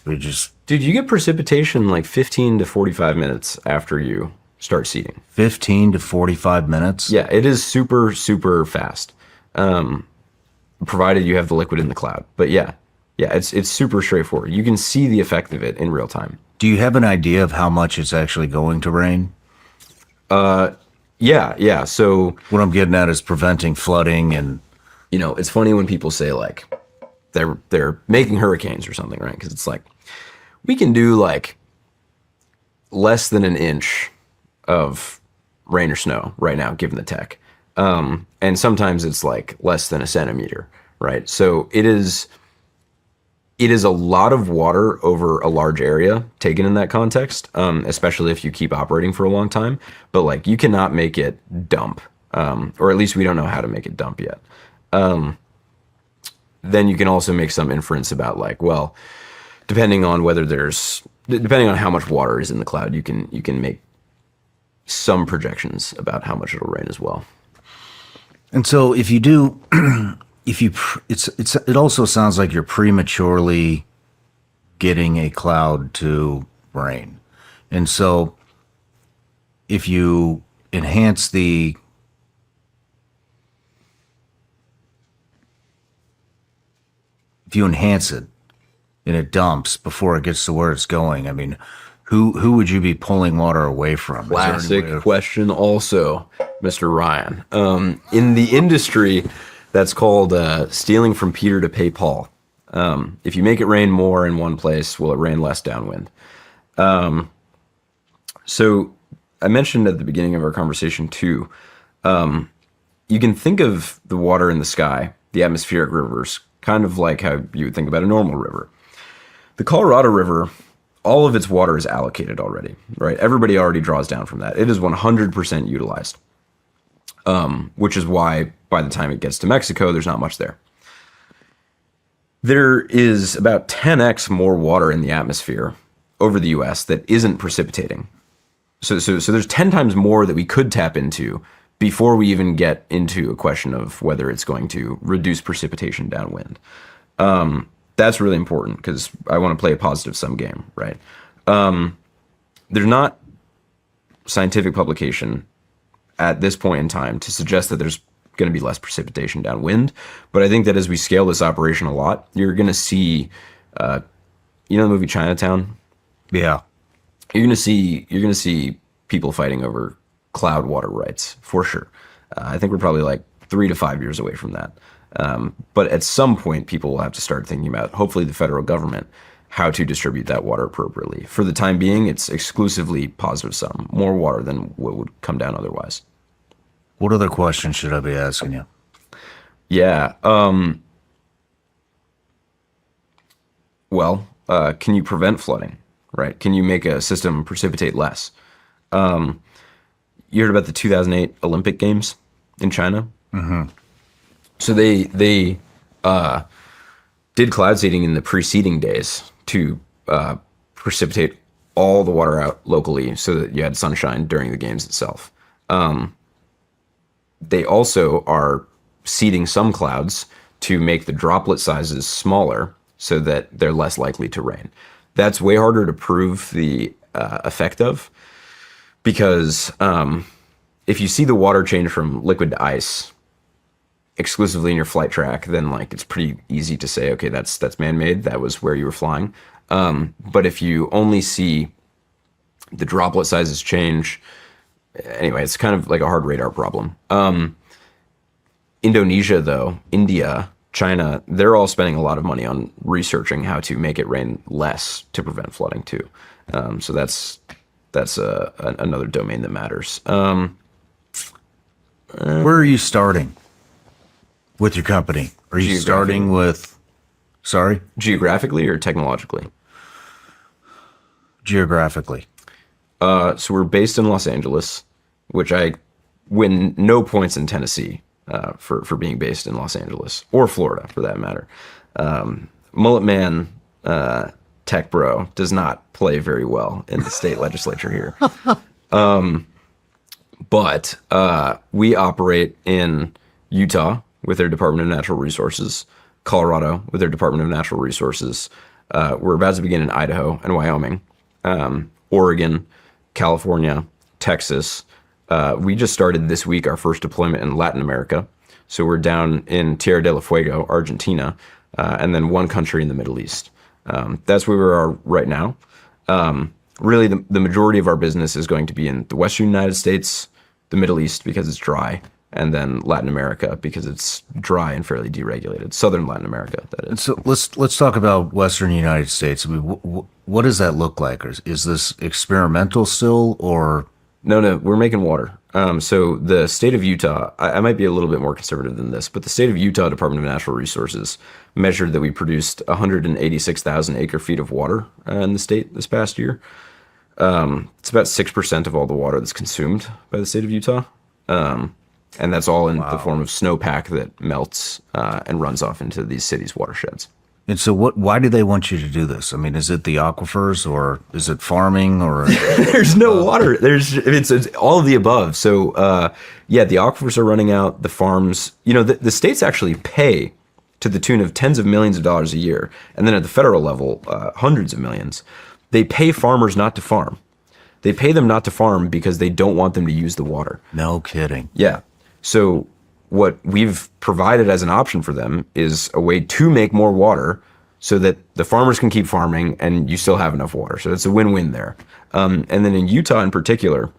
Dude, you get precipitation like 15 to 45 minutes after you start seeding. 15 to 45 minutes? Yeah, it is super, super fast, provided you have the liquid in the cloud. But yeah, it's super straightforward. You can see the effect of it in real time. Do you have an idea of how much it's actually going to rain? Yeah. So what I'm getting at is preventing flooding and... it's funny when people say like they're making hurricanes or something, right? Because it's like, we can do like less than an inch of rain or snow right now, given the tech. And sometimes it's like less than a centimeter, right? So it is a lot of water over a large area taken in that context, especially if you keep operating for a long time. But like you cannot make it dump, or at least we don't know how to make it dump yet. Then you can also make some inference about like, well, depending on how much water is in the cloud, you can make some projections about how much it'll rain as well. And so if you do, it also sounds like you're prematurely getting a cloud to rain. And so if you enhance it and it dumps before it gets to where it's going, I mean, who would you be pulling water away from? Classic question also, Mr. Ryan. In the industry, that's called stealing from Peter to pay Paul. If you make it rain more in one place, will it rain less downwind? So I mentioned at the beginning of our conversation too, you can think of the water in the sky, the atmospheric rivers, kind of like how you would think about a normal river. The Colorado River, all of its water is allocated already, right? Everybody already draws down from that. It is 100% utilized, which is why by the time it gets to Mexico, there's not much there. There is about 10x more water in the atmosphere over the US that isn't precipitating. So there's 10 times more that we could tap into before we even get into a question of whether it's going to reduce precipitation downwind. That's really important because I want to play a positive sum game, right? There's not scientific publication at this point in time to suggest that there's going to be less precipitation downwind. But I think that as we scale this operation a lot, you're going to see, the movie Chinatown? Yeah. You're going to see people fighting over cloud water rights for sure. I think we're probably like 3 to 5 years away from that. But at some point, people will have to start thinking about, hopefully the federal government, how to distribute that water appropriately. For the time being, it's exclusively positive sum, more water than what would come down otherwise. What other questions should I be asking you? Yeah. Can you prevent flooding, right? Can you make a system precipitate less? You heard about the 2008 Olympic Games in China? Mm-hmm. So they did cloud seeding in the preceding days to precipitate all the water out locally so that you had sunshine during the games itself. They also are seeding some clouds to make the droplet sizes smaller so that they're less likely to rain. That's way harder to prove the effect of because if you see the water change from liquid to ice exclusively in your flight track, then like it's pretty easy to say, okay, that's man-made. That was where you were flying. But if you only see the droplet sizes change, anyway, it's kind of like a hard radar problem. Indonesia, though, India, China, they're all spending a lot of money on researching how to make it rain less to prevent flooding too. So that's another domain that matters. Where are you starting with your company? Are you starting with, geographically or technologically? Geographically. So we're based in Los Angeles, which I win no points in Tennessee for being based in Los Angeles or Florida for that matter. Mullet Man Tech Bro does not play very well in the state legislature here. But we operate in Utah with their Department of Natural Resources, Colorado with their Department of Natural Resources. We're about to begin in Idaho and Wyoming, Oregon, California, Texas. We just started this week our first deployment in Latin America. So we're down in Tierra del Fuego, Argentina, and then one country in the Middle East. That's where we are right now. Really, the majority of our business is going to be in the Western United States, the Middle East because it's dry, and then Latin America because it's dry and fairly deregulated. Southern Latin America, that is. So let's talk about Western United States. I mean, what does that look like? Is this experimental still, or? No, we're making water. So the state of Utah, I might be a little bit more conservative than this, but the state of Utah Department of Natural Resources measured that we produced 186,000 acre feet of water in the state this past year. It's about 6% of all the water that's consumed by the state of Utah. And that's all in the form of snowpack that melts and runs off into these cities' watersheds. And so why do they want you to do this? I mean, is it the aquifers or is it farming or? There's no water. It's all of the above. So, yeah, the aquifers are running out. The farms, the states actually pay to the tune of tens of millions of dollars a year. And then at the federal level, hundreds of millions. They pay farmers not to farm. They pay them not to farm because they don't want them to use the water. No kidding. Yeah. So what we've provided as an option for them is a way to make more water so that the farmers can keep farming and you still have enough water. So it's a win-win there. And then in Utah in particular,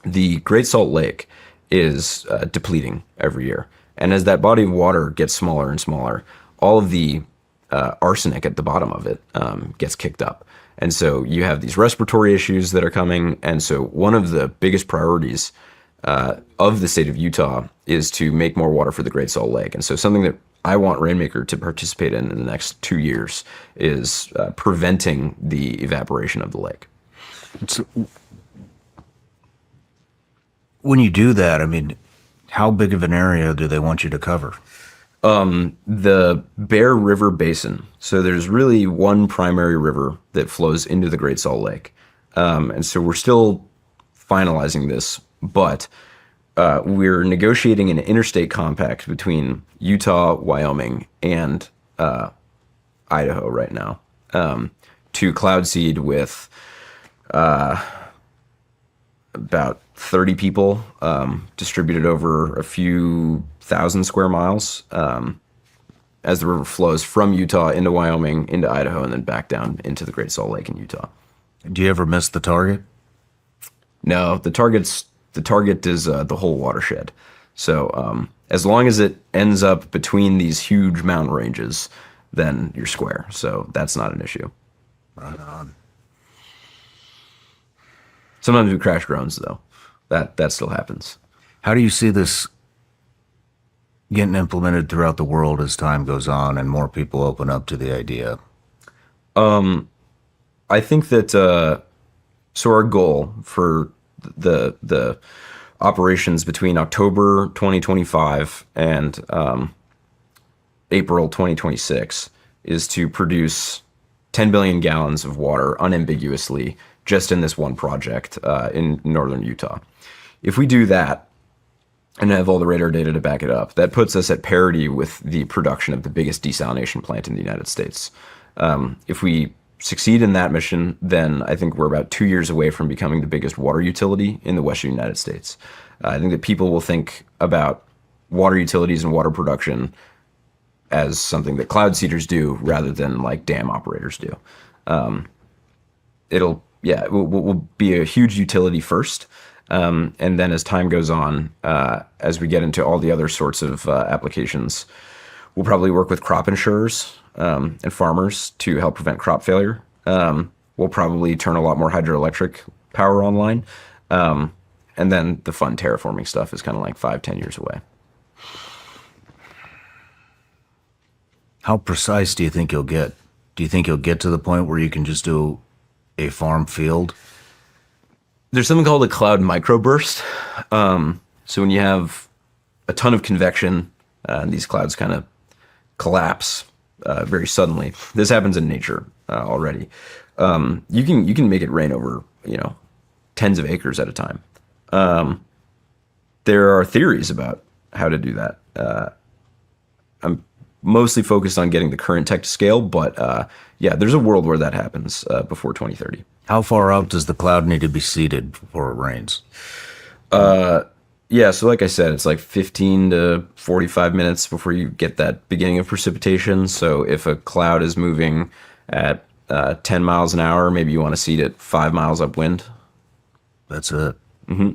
the Great Salt Lake is depleting every year. And as that body of water gets smaller and smaller, all of the arsenic at the bottom of it gets kicked up. And so you have these respiratory issues that are coming. And so one of the biggest priorities of the state of Utah is to make more water for the Great Salt Lake. And so something that I want Rainmaker to participate in the next 2 years is preventing the evaporation of the lake. So, when you do that, I mean, how big of an area do they want you to cover? The Bear River Basin. So there's really one primary river that flows into the Great Salt Lake. And so we're still finalizing this, but we're negotiating an interstate compact between Utah, Wyoming, and Idaho right now to cloud seed with about 30 people distributed over a few thousand square miles as the river flows from Utah into Wyoming, into Idaho, and then back down into the Great Salt Lake in Utah. Do you ever miss the target? No, the target is the whole watershed. So as long as it ends up between these huge mountain ranges, then you're square. So that's not an issue. Right on. Sometimes we crash drones, though. That still happens. How do you see this getting implemented throughout the world as time goes on and more people open up to the idea? I think that so our goal for the operations between October 2025 and April 2026 is to produce 10 billion gallons of water unambiguously just in this one project in northern Utah. If we do that and have all the radar data to back it up, that puts us at parity with the production of the biggest desalination plant in the United States. If we succeed in that mission, then I think we're about 2 years away from becoming the biggest water utility in the Western United States. I think that people will think about water utilities and water production as something that cloud seeders do rather than like dam operators do. We'll be a huge utility first. And then as time goes on, as we get into all the other sorts of applications, we'll probably work with crop insurers and farmers to help prevent crop failure. We'll probably turn a lot more hydroelectric power online. And then the fun terraforming stuff is kind of like 5-10 years away. How precise do you think you'll get? Do you think you'll get to the point where you can just do a farm field? There's something called a cloud microburst. So when you have a ton of convection, and these clouds kind of collapse very suddenly. This happens in nature already. You can make it rain over tens of acres at a time. There are theories about how to do that. I'm mostly focused on getting the current tech to scale, but there's a world where that happens before 2030. How far out does the cloud need to be seeded before it rains? So like I said, it's like 15 to 45 minutes before you get that beginning of precipitation. So if a cloud is moving at 10 miles an hour, maybe you want to seed it 5 miles upwind. That's it. Mm-hmm.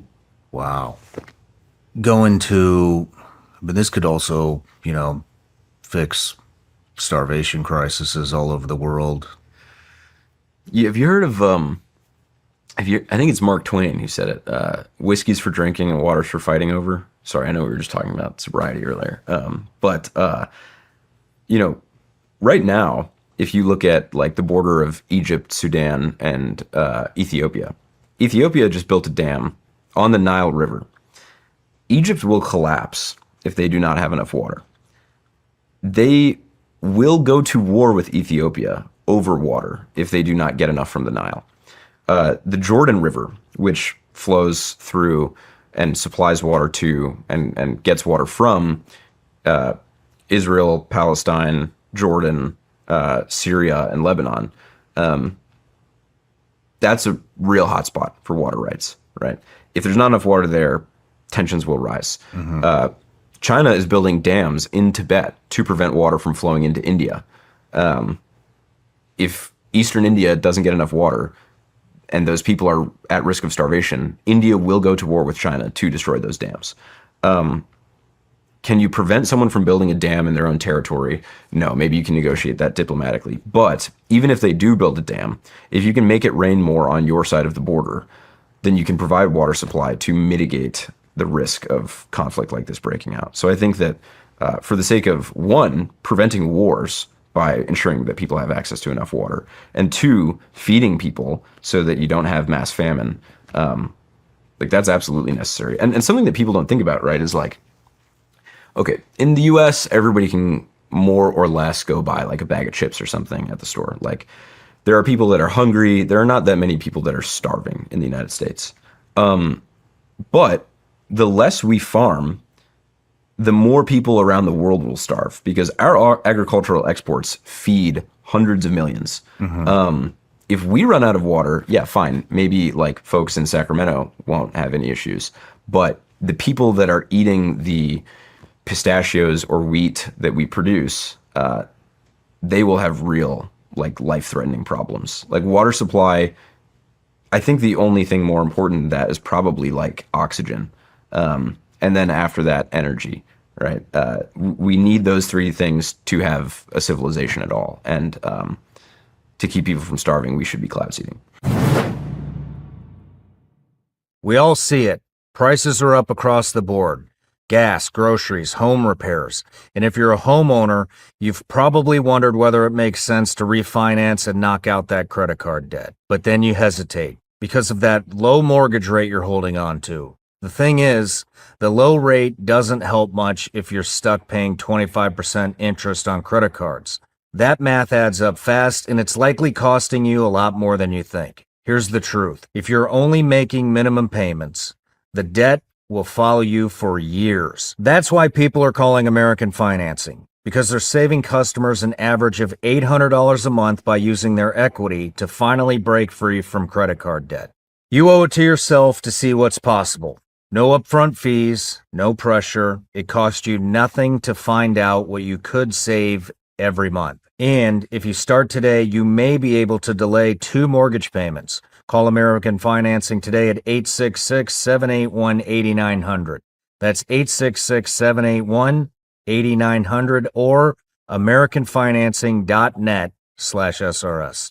Wow. But this could also, fix starvation crises all over the world. Yeah, have you heard of I think it's Mark Twain who said it. Whiskey's for drinking and water's for fighting over. Sorry, I know we were just talking about sobriety earlier. But right now, if you look at like the border of Egypt, Sudan, and Ethiopia just built a dam on the Nile River. Egypt will collapse if they do not have enough water. They will go to war with Ethiopia over water if they do not get enough from the Nile. The Jordan River, which flows through and supplies water to and gets water from Israel, Palestine, Jordan, Syria, and Lebanon, that's a real hotspot for water rights, right? If there's not enough water there, tensions will rise. China is building dams in Tibet to prevent water from flowing into India. If Eastern India doesn't get enough water and those people are at risk of starvation, India will go to war with China to destroy those dams. Can you prevent someone from building a dam in their own territory? No, maybe you can negotiate that diplomatically. But even if they do build a dam, if you can make it rain more on your side of the border, then you can provide water supply to mitigate the risk of conflict like this breaking out. So I think that for the sake of, one, preventing wars by ensuring that people have access to enough water, and two, feeding people so that you don't have mass famine, like that's absolutely necessary. And something that people don't think about, right, is like, okay, in the US, everybody can more or less go buy like a bag of chips or something at the store. Like, there are people that are hungry. There are not that many people that are starving in the United States. But the less we farm, the more people around the world will starve because our agricultural exports feed hundreds of millions. If we run out of water, yeah, fine. Maybe like folks in Sacramento won't have any issues. But the people that are eating the pistachios or wheat that we produce, they will have real like life-threatening problems. Like water supply, I think the only thing more important than that is probably like oxygen. And then after that, energy, right? We need those three things to have a civilization at all. And to keep people from starving, we should be cloud seeding. We all see it. Prices are up across the board. Gas, groceries, home repairs. And if you're a homeowner, you've probably wondered whether it makes sense to refinance and knock out that credit card debt. But then you hesitate because of that low mortgage rate you're holding on to. The thing is, the low rate doesn't help much if you're stuck paying 25% interest on credit cards. That math adds up fast, and it's likely costing you a lot more than you think. Here's the truth. If you're only making minimum payments, the debt will follow you for years. That's why people are calling American Financing, because they're saving customers an average of $800 a month by using their equity to finally break free from credit card debt. You owe it to yourself to see what's possible. No upfront fees, no pressure. It costs you nothing to find out what you could save every month. And if you start today, you may be able to delay 2 mortgage payments. Call American Financing today at 866-781-8900. That's 866-781-8900 or americanfinancing.net/SRS.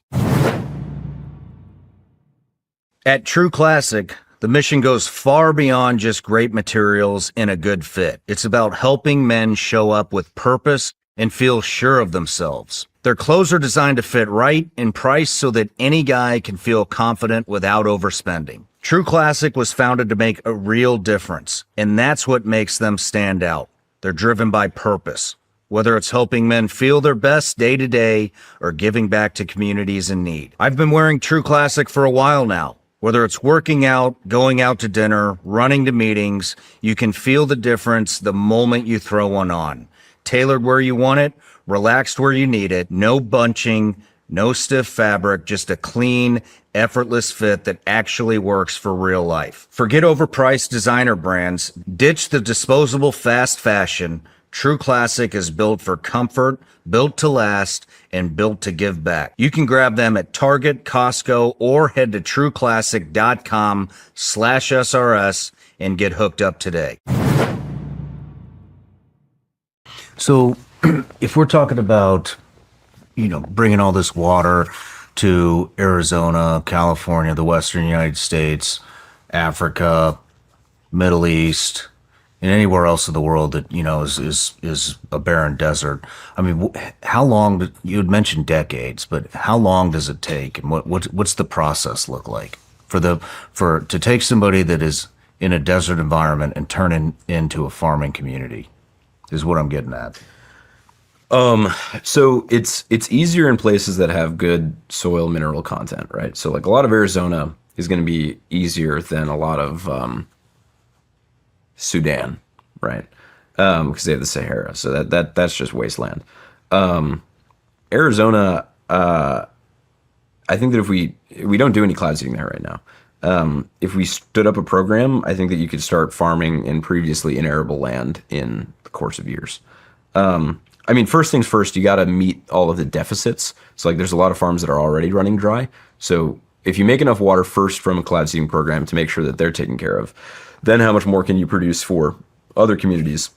At True Classic, the mission goes far beyond just great materials and a good fit. It's about helping men show up with purpose and feel sure of themselves. Their clothes are designed to fit right and priced so that any guy can feel confident without overspending. True Classic was founded to make a real difference, and that's what makes them stand out. They're driven by purpose, whether it's helping men feel their best day to day or giving back to communities in need. I've been wearing True Classic for a while now. Whether it's working out, going out to dinner, running to meetings, you can feel the difference the moment you throw one on. Tailored where you want it, relaxed where you need it, no bunching, no stiff fabric, just a clean, effortless fit that actually works for real life. Forget overpriced designer brands. Ditch the disposable fast fashion. True Classic is built for comfort, built to last, and built to give back. You can grab them at Target, Costco, or head to trueclassic.com/SRS and get hooked up today. So if we're talking about, bringing all this water to Arizona, California, the Western United States, Africa, Middle East, and anywhere else in the world that, is a barren desert. I mean, how long, you had mentioned decades, but how long does it take? And what's the process look like to take somebody that is in a desert environment and turn it into a farming community is what I'm getting at. So it's easier in places that have good soil mineral content, right? So like a lot of Arizona is going to be easier than a lot of Sudan, right? Because they have the Sahara, so that's just wasteland. Arizona, I think that if we don't do any cloud seeding there right now. If we stood up a program, I think that you could start farming in previously inarable land in the course of years. I mean, first things first, you got to meet all of the deficits. So like there's a lot of farms that are already running dry. So if you make enough water first from a cloud seeding program to make sure that they're taken care of, then how much more can you produce for other communities?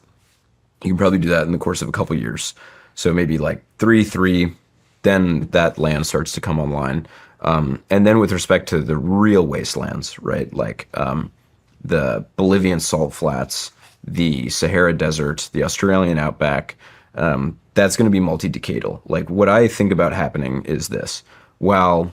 You can probably do that in the course of a couple years. So maybe like three, then that land starts to come online. And then with respect to the real wastelands, right? Like the Bolivian salt flats, the Sahara Desert, the Australian outback, that's going to be multi-decadal. Like what I think about happening is this. While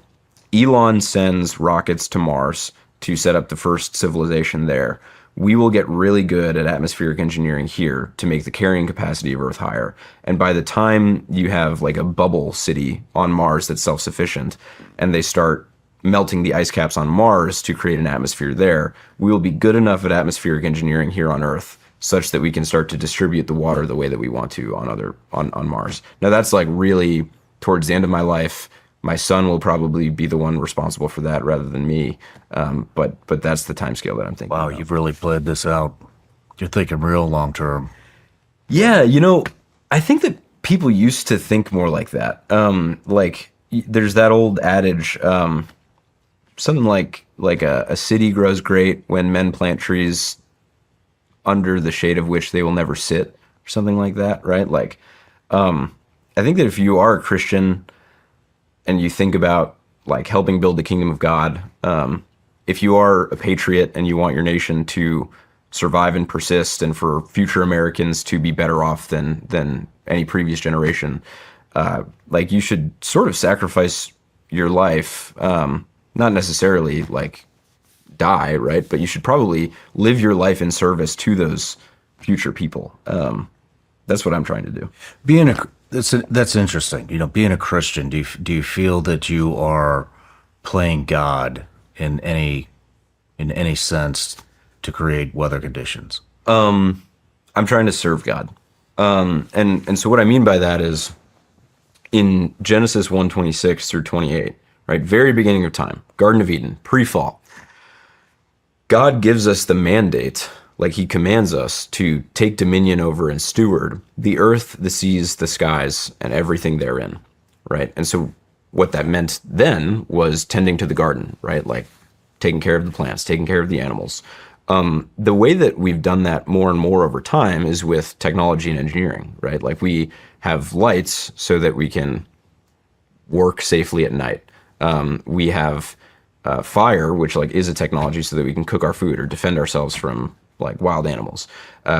Elon sends rockets to Mars to set up the first civilization there, we will get really good at atmospheric engineering here to make the carrying capacity of Earth higher. And by the time you have like a bubble city on Mars that's self-sufficient and they start melting the ice caps on Mars to create an atmosphere there, we will be good enough at atmospheric engineering here on Earth such that we can start to distribute the water the way that we want to on Mars. Now that's like really towards the end of my life. My son will probably be the one responsible for that rather than me. But that's the timescale that I'm thinking Wow, about. you've really played this out. You're thinking real long term. Yeah, I think that people used to think more like that. There's that old adage, something like a city grows great when men plant trees under the shade of which they will never sit, or something like that, right? Like, I think that if you are a Christian and you think about like helping build the kingdom of God, if you are a patriot and you want your nation to survive and persist and for future Americans to be better off than any previous generation, like you should sort of sacrifice your life, not necessarily like die, right? But you should probably live your life in service to those future people. That's what I'm trying to do. That's interesting. Being a Christian, do you feel that you are playing God in any sense to create weather conditions? I'm trying to serve God. And so what I mean by that is in Genesis 1:26 through 28, right? Very beginning of time, Garden of Eden, pre-fall. God gives us the mandate, like he commands us to take dominion over and steward the earth, the seas, the skies, and everything therein, right? And so what that meant then was tending to the garden, right? Like taking care of the plants, taking care of the animals. The way that we've done that more and more over time is with technology and engineering, right? Like we have lights so that we can work safely at night. We have fire, which like is a technology so that we can cook our food or defend ourselves from like wild animals.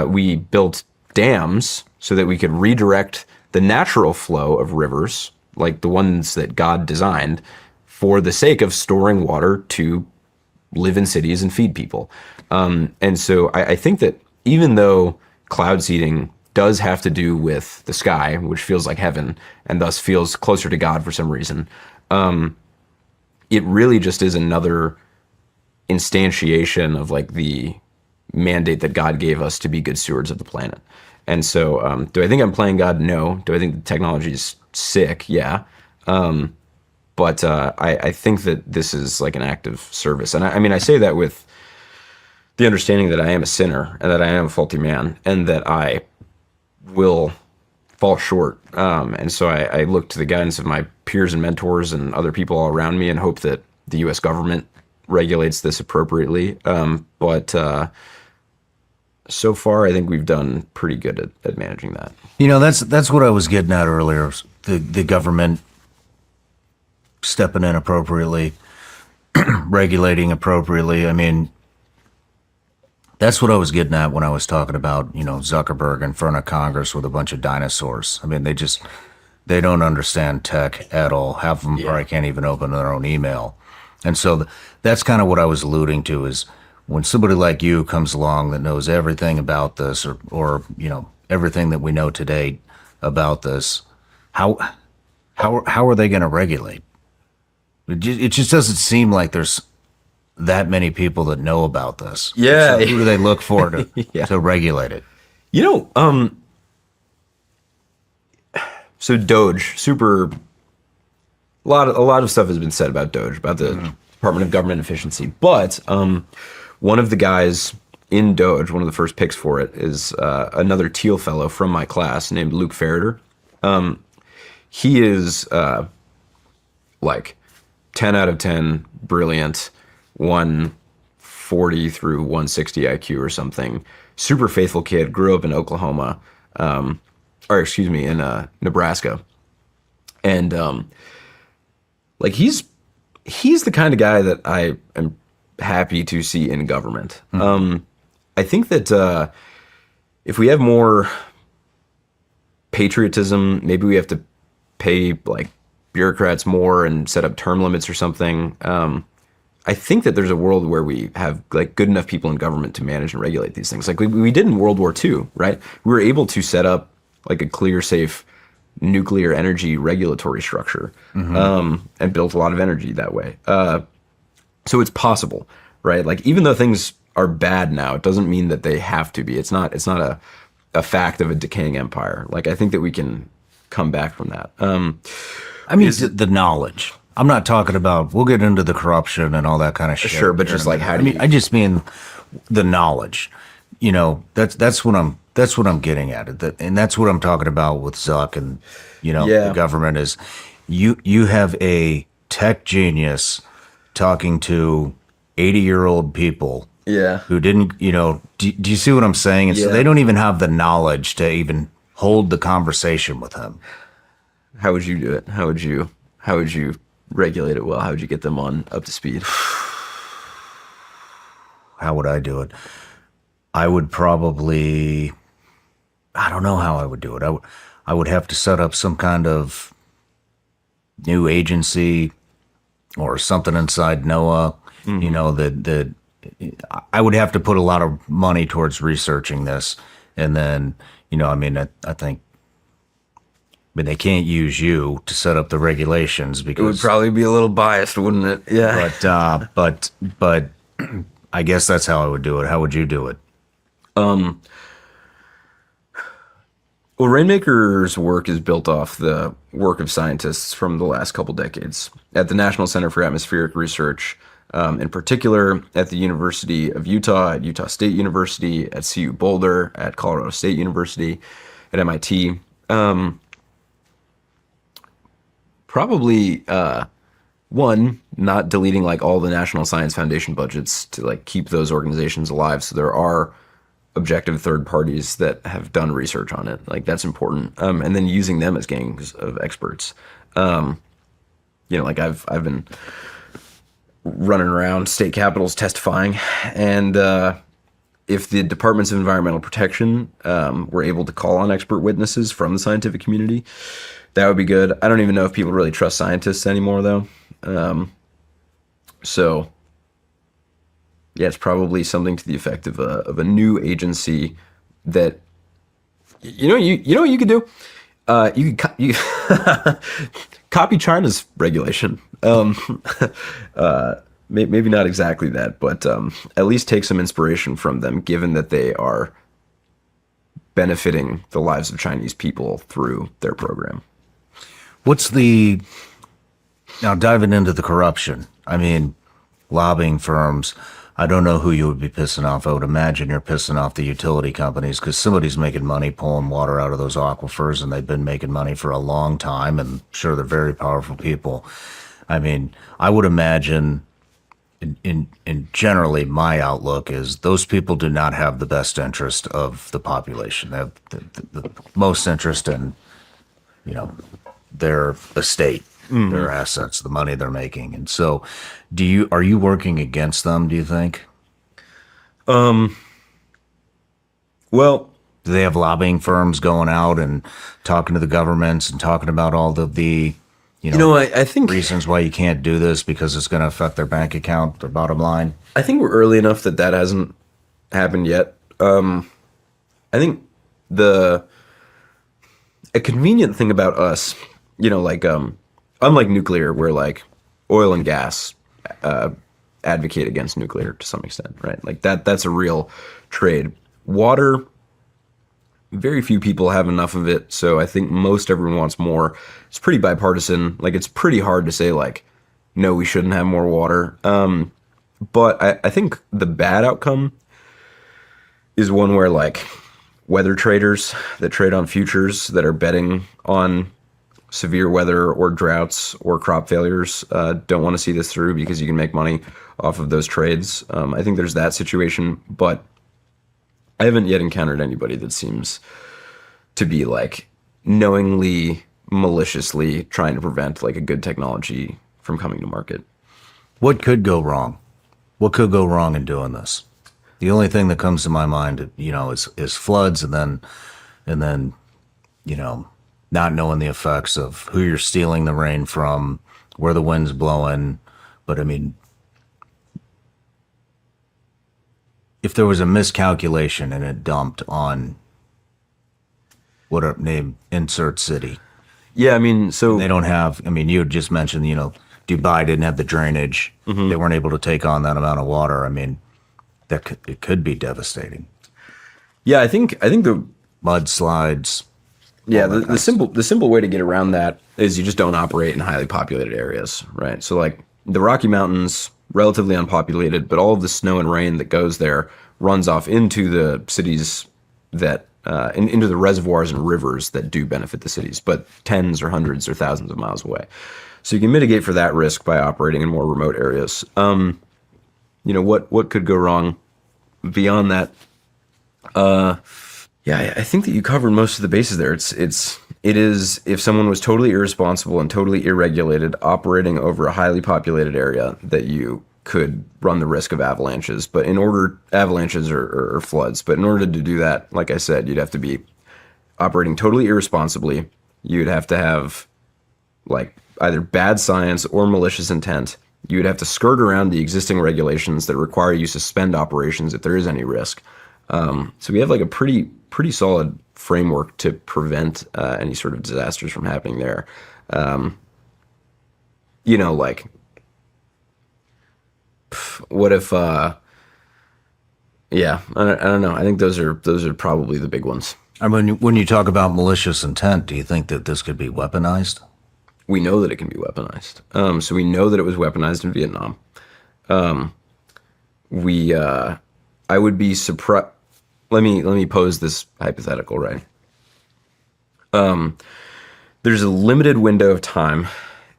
We built dams so that we could redirect the natural flow of rivers, like the ones that God designed, for the sake of storing water to live in cities and feed people. And so I think that even though cloud seeding does have to do with the sky, which feels like heaven and thus feels closer to God for some reason, it really just is another instantiation of like the mandate that God gave us to be good stewards of the planet. And so, do I think I'm playing God? No. Do I think the technology is sick? Yeah. But I think that this is like an act of service. And I mean, I say that with the understanding that I am a sinner and that I am a faulty man and that I will fall short. And so I look to the guidance of my peers and mentors and other people all around me and hope that the U.S. government regulates this appropriately. But so far, I think we've done pretty good at managing that. That's what I was getting at earlier. The government stepping in appropriately, regulating appropriately. I mean, that's what I was getting at when I was talking about, Zuckerberg in front of Congress with a bunch of dinosaurs. I mean, they don't understand tech at all. Half of them probably can't even open their own email. And so that's kind of what I was alluding to is when somebody like you comes along that knows everything about this or everything that we know today, about this, how are they going to regulate? It just doesn't seem like there's that many people that know about this. Yeah. So who do they look for to Yeah. to regulate it? So Doge, a lot of stuff has been said about Doge, about the Department of Government Efficiency. But one of the guys in Doge, one of the first picks for it, is another Thiel Fellow from my class named Luke Ferreter. He is like 10 out of 10, brilliant, 140 through 160 IQ or something. Super faithful kid, grew up in Oklahoma, in Nebraska. And like he's the kind of guy that I am happy to see in government. I think that if we have more patriotism, maybe we have to pay like bureaucrats more and set up term limits or something. I think that there's a world where we have like good enough people in government to manage and regulate these things. Like we did in World War II, right? We were able to set up like a clear, safe nuclear energy regulatory structure, and built a lot of energy that way. So it's possible, right? Like even though things are bad now, it doesn't mean that they have to be. It's not a fact of a decaying empire. Like I think that we can come back from that. I mean, the knowledge. I'm not talking about. We'll get into the corruption and all that kind of shit. Sure, but just like how do you? I just mean the knowledge. You know, that's what I'm getting at, and that's what I'm talking about with Zuck and the government is you have a tech genius talking to 80-year-old people. Yeah. Who didn't, do you see what I'm saying? And so they don't even have the knowledge to even hold the conversation with him. How would you do it? How would you regulate it well? How would you get them up to speed? How would I do it? I would probably, I don't know how I would do it. I would have to set up some kind of new agency or something inside NOAA, that I would have to put a lot of money towards researching this. And then, I think, but they can't use you to set up the regulations because It would probably be a little biased, wouldn't it? Yeah. but I guess that's how I would do it. How would you do it? Well, Rainmaker's work is built off the work of scientists from the last couple decades at the National Center for Atmospheric Research, in particular at the University of Utah, at Utah State University, at CU Boulder, at Colorado State University, at MIT. Probably one, not deleting like all the National Science Foundation budgets to like keep those organizations alive. So there are objective third parties that have done research on it. Like that's important. And then using them as gangs of experts. Like I've been running around state capitals testifying, and if the departments of environmental protection were able to call on expert witnesses from the scientific community, that would be good. I don't even know if people really trust scientists anymore, though. So, yeah, it's probably something to the effect of a new agency that, you know what you could do? You copy China's regulation. Maybe not exactly that, but at least take some inspiration from them, given that they are benefiting the lives of Chinese people through their program. Now diving into the corruption, I mean, lobbying firms, I don't know who you would be pissing off. I would imagine you're pissing off the utility companies because somebody's making money pulling water out of those aquifers, and they've been making money for a long time, and sure, they're very powerful people. I mean, I would imagine, in generally, my outlook is those people do not have the best interest of the population. They have the most interest in, their estate, their assets, the money they're making. And so are you working against them, do you think? Well, do they have lobbying firms going out and talking to the governments and talking about all of the, I think reasons why you can't do this because it's going to affect their bank account, their bottom line? I think we're early enough that hasn't happened yet. I think a convenient thing about us, like unlike nuclear, where like oil and gas advocate against nuclear to some extent, right? Like that's a real trade. Water, very few people have enough of it, so I think most everyone wants more. It's pretty bipartisan. Like it's pretty hard to say like, no, we shouldn't have more water. But I think the bad outcome is one where like weather traders that trade on futures that are betting on severe weather or droughts or crop failures don't want to see this through because you can make money off of those trades. I think there's that situation, but I haven't yet encountered anybody that seems to be like knowingly, maliciously trying to prevent like a good technology from coming to market. What could go wrong? What could go wrong in doing this? The only thing that comes to my mind, is floods, and then, not knowing the effects of who you're stealing the rain from, where the wind's blowing. But I mean, if there was a miscalculation and it dumped on insert city. Yeah, I mean, so They don't have, you had just mentioned, Dubai didn't have the drainage. They weren't able to take on that amount of water. I mean, it could be devastating. yeah, I think the Mudslides. yeah the simple way to get around that is you just don't operate in highly populated areas, right? So like the Rocky Mountains, relatively unpopulated, but all of the snow and rain that goes there runs off into the cities that into the reservoirs and rivers that do benefit the cities, but tens or hundreds or thousands of miles away. So you can mitigate for that risk by operating in more remote areas. What could go wrong beyond that? Yeah, I think that you covered most of the bases there. It is if someone was totally irresponsible and totally irregulated operating over a highly populated area that you could run the risk of avalanches. But avalanches or floods. But in order to do that, like I said, you'd have to be operating totally irresponsibly. You'd have to have like either bad science or malicious intent. You would have to skirt around the existing regulations that require you suspend operations if there is any risk. So we have like a pretty solid framework to prevent any sort of disasters from happening there. Like what if? Yeah, I don't know. I think those are probably the big ones. I mean, when you talk about malicious intent, do you think that this could be weaponized? We know that it can be weaponized. So we know that it was weaponized in Vietnam. I would be surprised. Let me pose this hypothetical, right? There's a limited window of time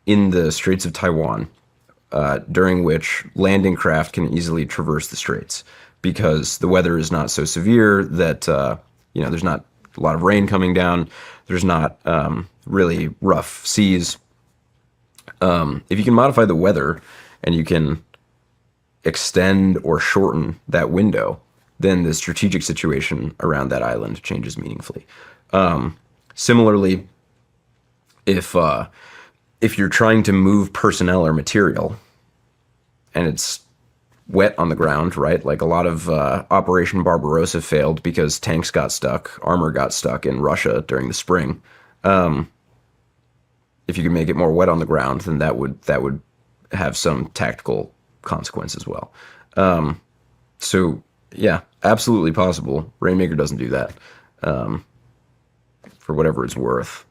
in the Straits of Taiwan during which landing craft can easily traverse the straits because the weather is not so severe that there's not a lot of rain coming down. There's not really rough seas. If you can modify the weather and you can extend or shorten that window, then the strategic situation around that island changes meaningfully. Similarly, if you're trying to move personnel or material and it's wet on the ground, right? Like a lot of Operation Barbarossa failed because tanks got stuck, armor got stuck in Russia during the spring. If you can make it more wet on the ground, then that would have some tactical consequence as well. So yeah, absolutely possible. Rainmaker doesn't do that. For whatever it's worth,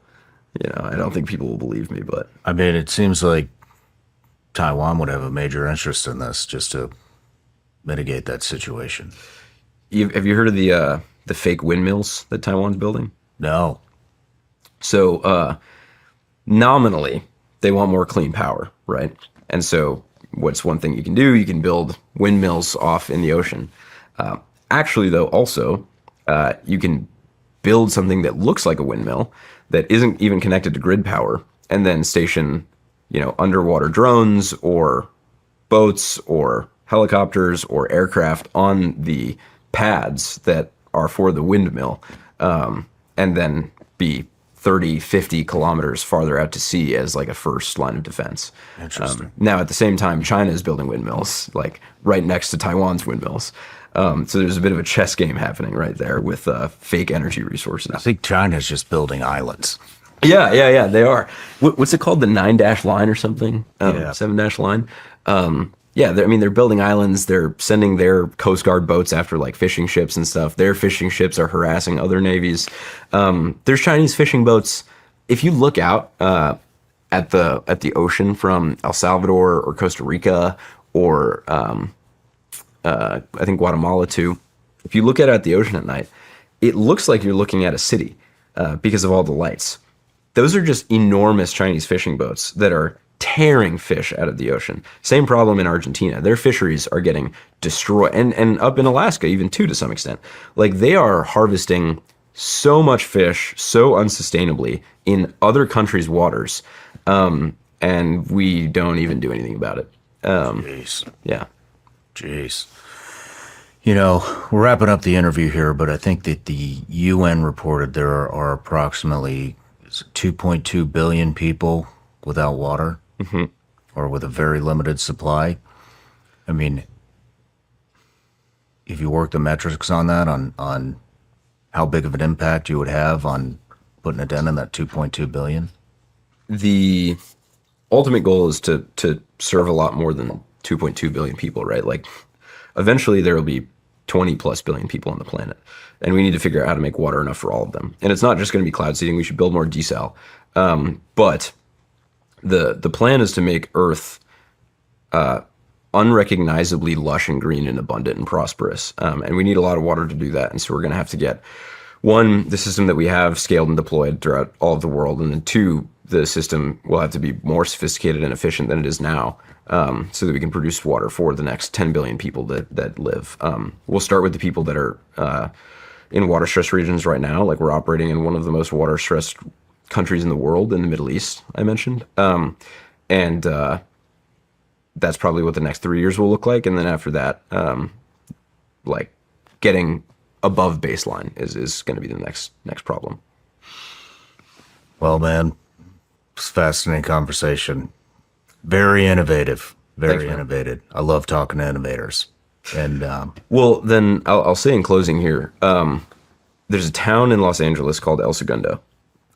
I don't think people will believe me, but I mean, it seems like Taiwan would have a major interest in this just to mitigate that situation. have you heard of the fake windmills that Taiwan's building? No. So nominally, they want more clean power, right? And so what's one thing you can do? You can build windmills off in the ocean. Actually, though, also, you can build something that looks like a windmill that isn't even connected to grid power and then station, underwater drones or boats or helicopters or aircraft on the pads that are for the windmill, and then be 30, 50 kilometers farther out to sea as like a first line of defense. Interesting. Now, at the same time, China is building windmills, like right next to Taiwan's windmills. So there's a bit of a chess game happening right there with fake energy resources. I think China's just building islands. Yeah, they are. What's it called? The 9-dash line or something? Yeah. 7-dash line. Yeah, they're building islands. They're sending their Coast Guard boats after like fishing ships and stuff. Their fishing ships are harassing other navies. There's Chinese fishing boats. If you look out at the ocean from El Salvador or Costa Rica or I think Guatemala too, if you look at the ocean at night, it looks like you're looking at a city because of all the lights. Those are just enormous Chinese fishing boats that are tearing fish out of the ocean. Same problem in Argentina. Their fisheries are getting destroyed. And up in Alaska, even too, to some extent. Like, they are harvesting so much fish so unsustainably in other countries' waters. And we don't even do anything about it. Jeez. Yeah. Jeez. You know, we're wrapping up the interview here, but I think that the UN reported there are approximately 2.2 billion people without water or with a very limited supply. I mean, if you work the metrics on that, on how big of an impact you would have on putting a dent in that 2.2 billion. The ultimate goal is to serve a lot more than 2.2 billion people, right? Like, eventually there will be 20 plus billion people on the planet, and we need to figure out how to make water enough for all of them. And it's not just going to be cloud seeding. We should build more desal. But the plan is to make Earth unrecognizably lush and green and abundant and prosperous. And we need a lot of water to do that. And so we're going to have to get, one, the system that we have scaled and deployed throughout all of the world. And then two, the system will have to be more sophisticated and efficient than it is now, so that we can produce water for the next 10 billion people that live. We'll start with the people that are in water-stressed regions right now. Like, we're operating in one of the most water-stressed countries in the world, in the Middle East, I mentioned. And that's probably what the next 3 years will look like. And then after that, like, getting above baseline is going to be the next problem. Well, man, it's a fascinating conversation. Very innovative. Very Thanks, innovative. I love talking to innovators. And Well, then I'll say in closing here, there's a town in Los Angeles called El Segundo.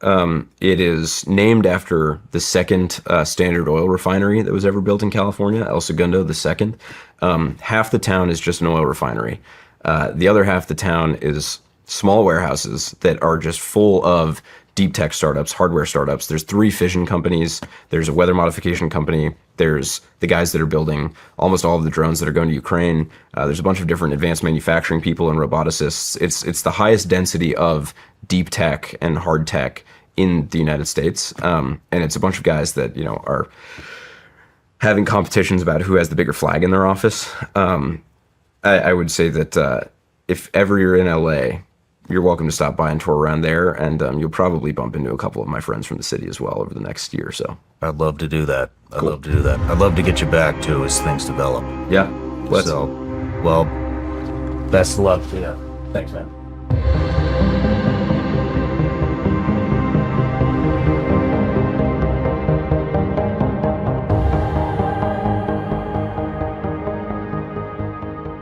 It is named after the second Standard Oil refinery that was ever built in California, El Segundo the second. Half the town is just an oil refinery. The other half of the town is small warehouses that are just full of deep tech startups, hardware startups. There's 3 fission companies. There's a weather modification company. There's the guys that are building almost all of the drones that are going to Ukraine. There's a bunch of different advanced manufacturing people and roboticists. It's the highest density of deep tech and hard tech in the United States. And it's a bunch of guys that, you know, are having competitions about who has the bigger flag in their office. I would say that if ever you're in LA, you're welcome to stop by and tour around there, and you'll probably bump into a couple of my friends from the city as well over the next year or so. I'd love to do that. I'd love to do that. I'd love to get you back too as things develop. Yeah. So, well, best of luck to you. Thanks, man.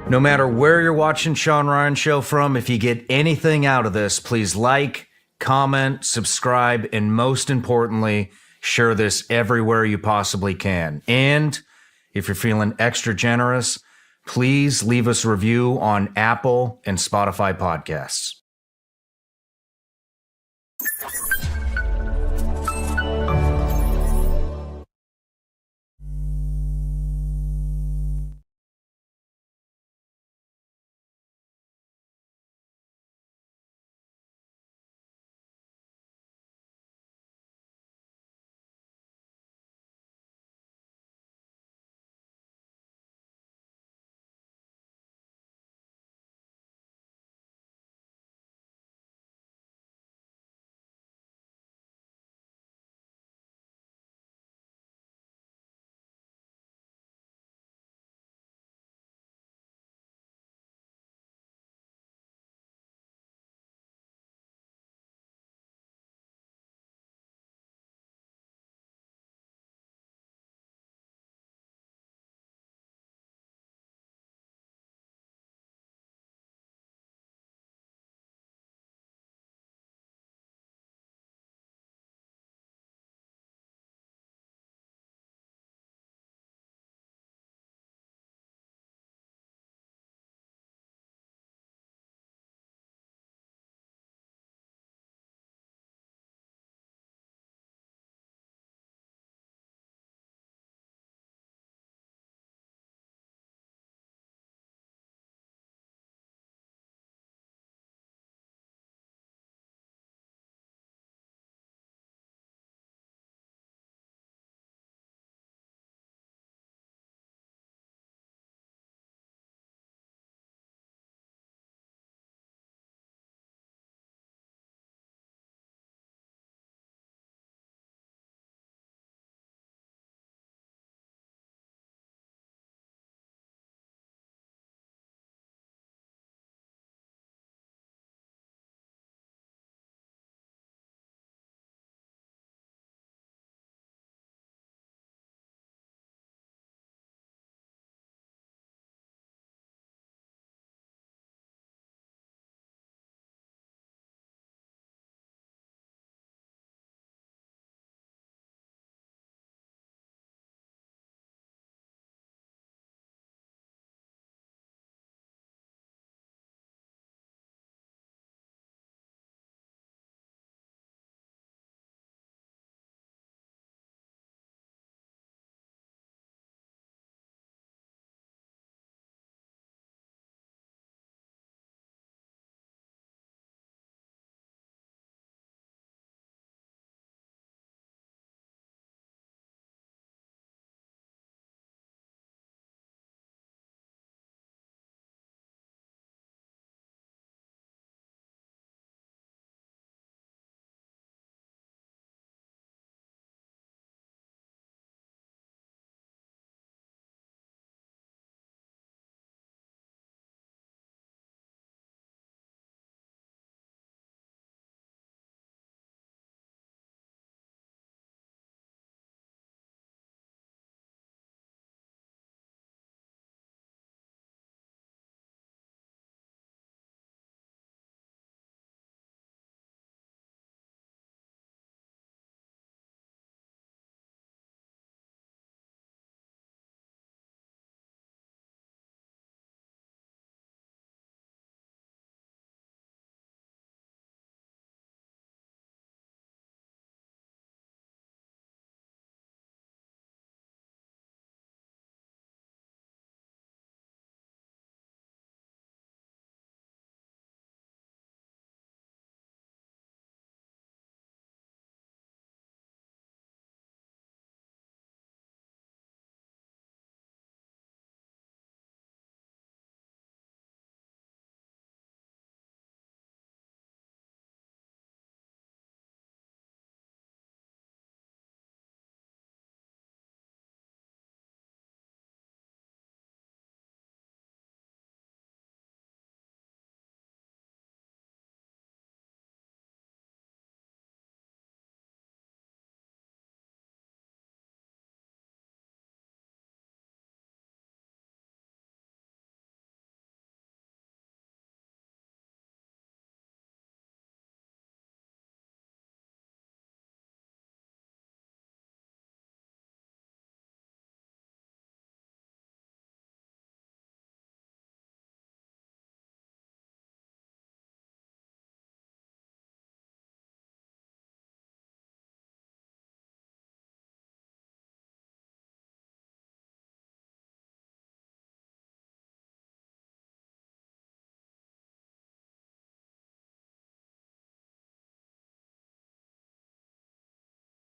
No matter where you're watching Shawn Ryan Show from, if you get anything out of this, please like, comment, subscribe, and most importantly, share this everywhere you possibly can. And if you're feeling extra generous, please leave us a review on Apple and Spotify podcasts.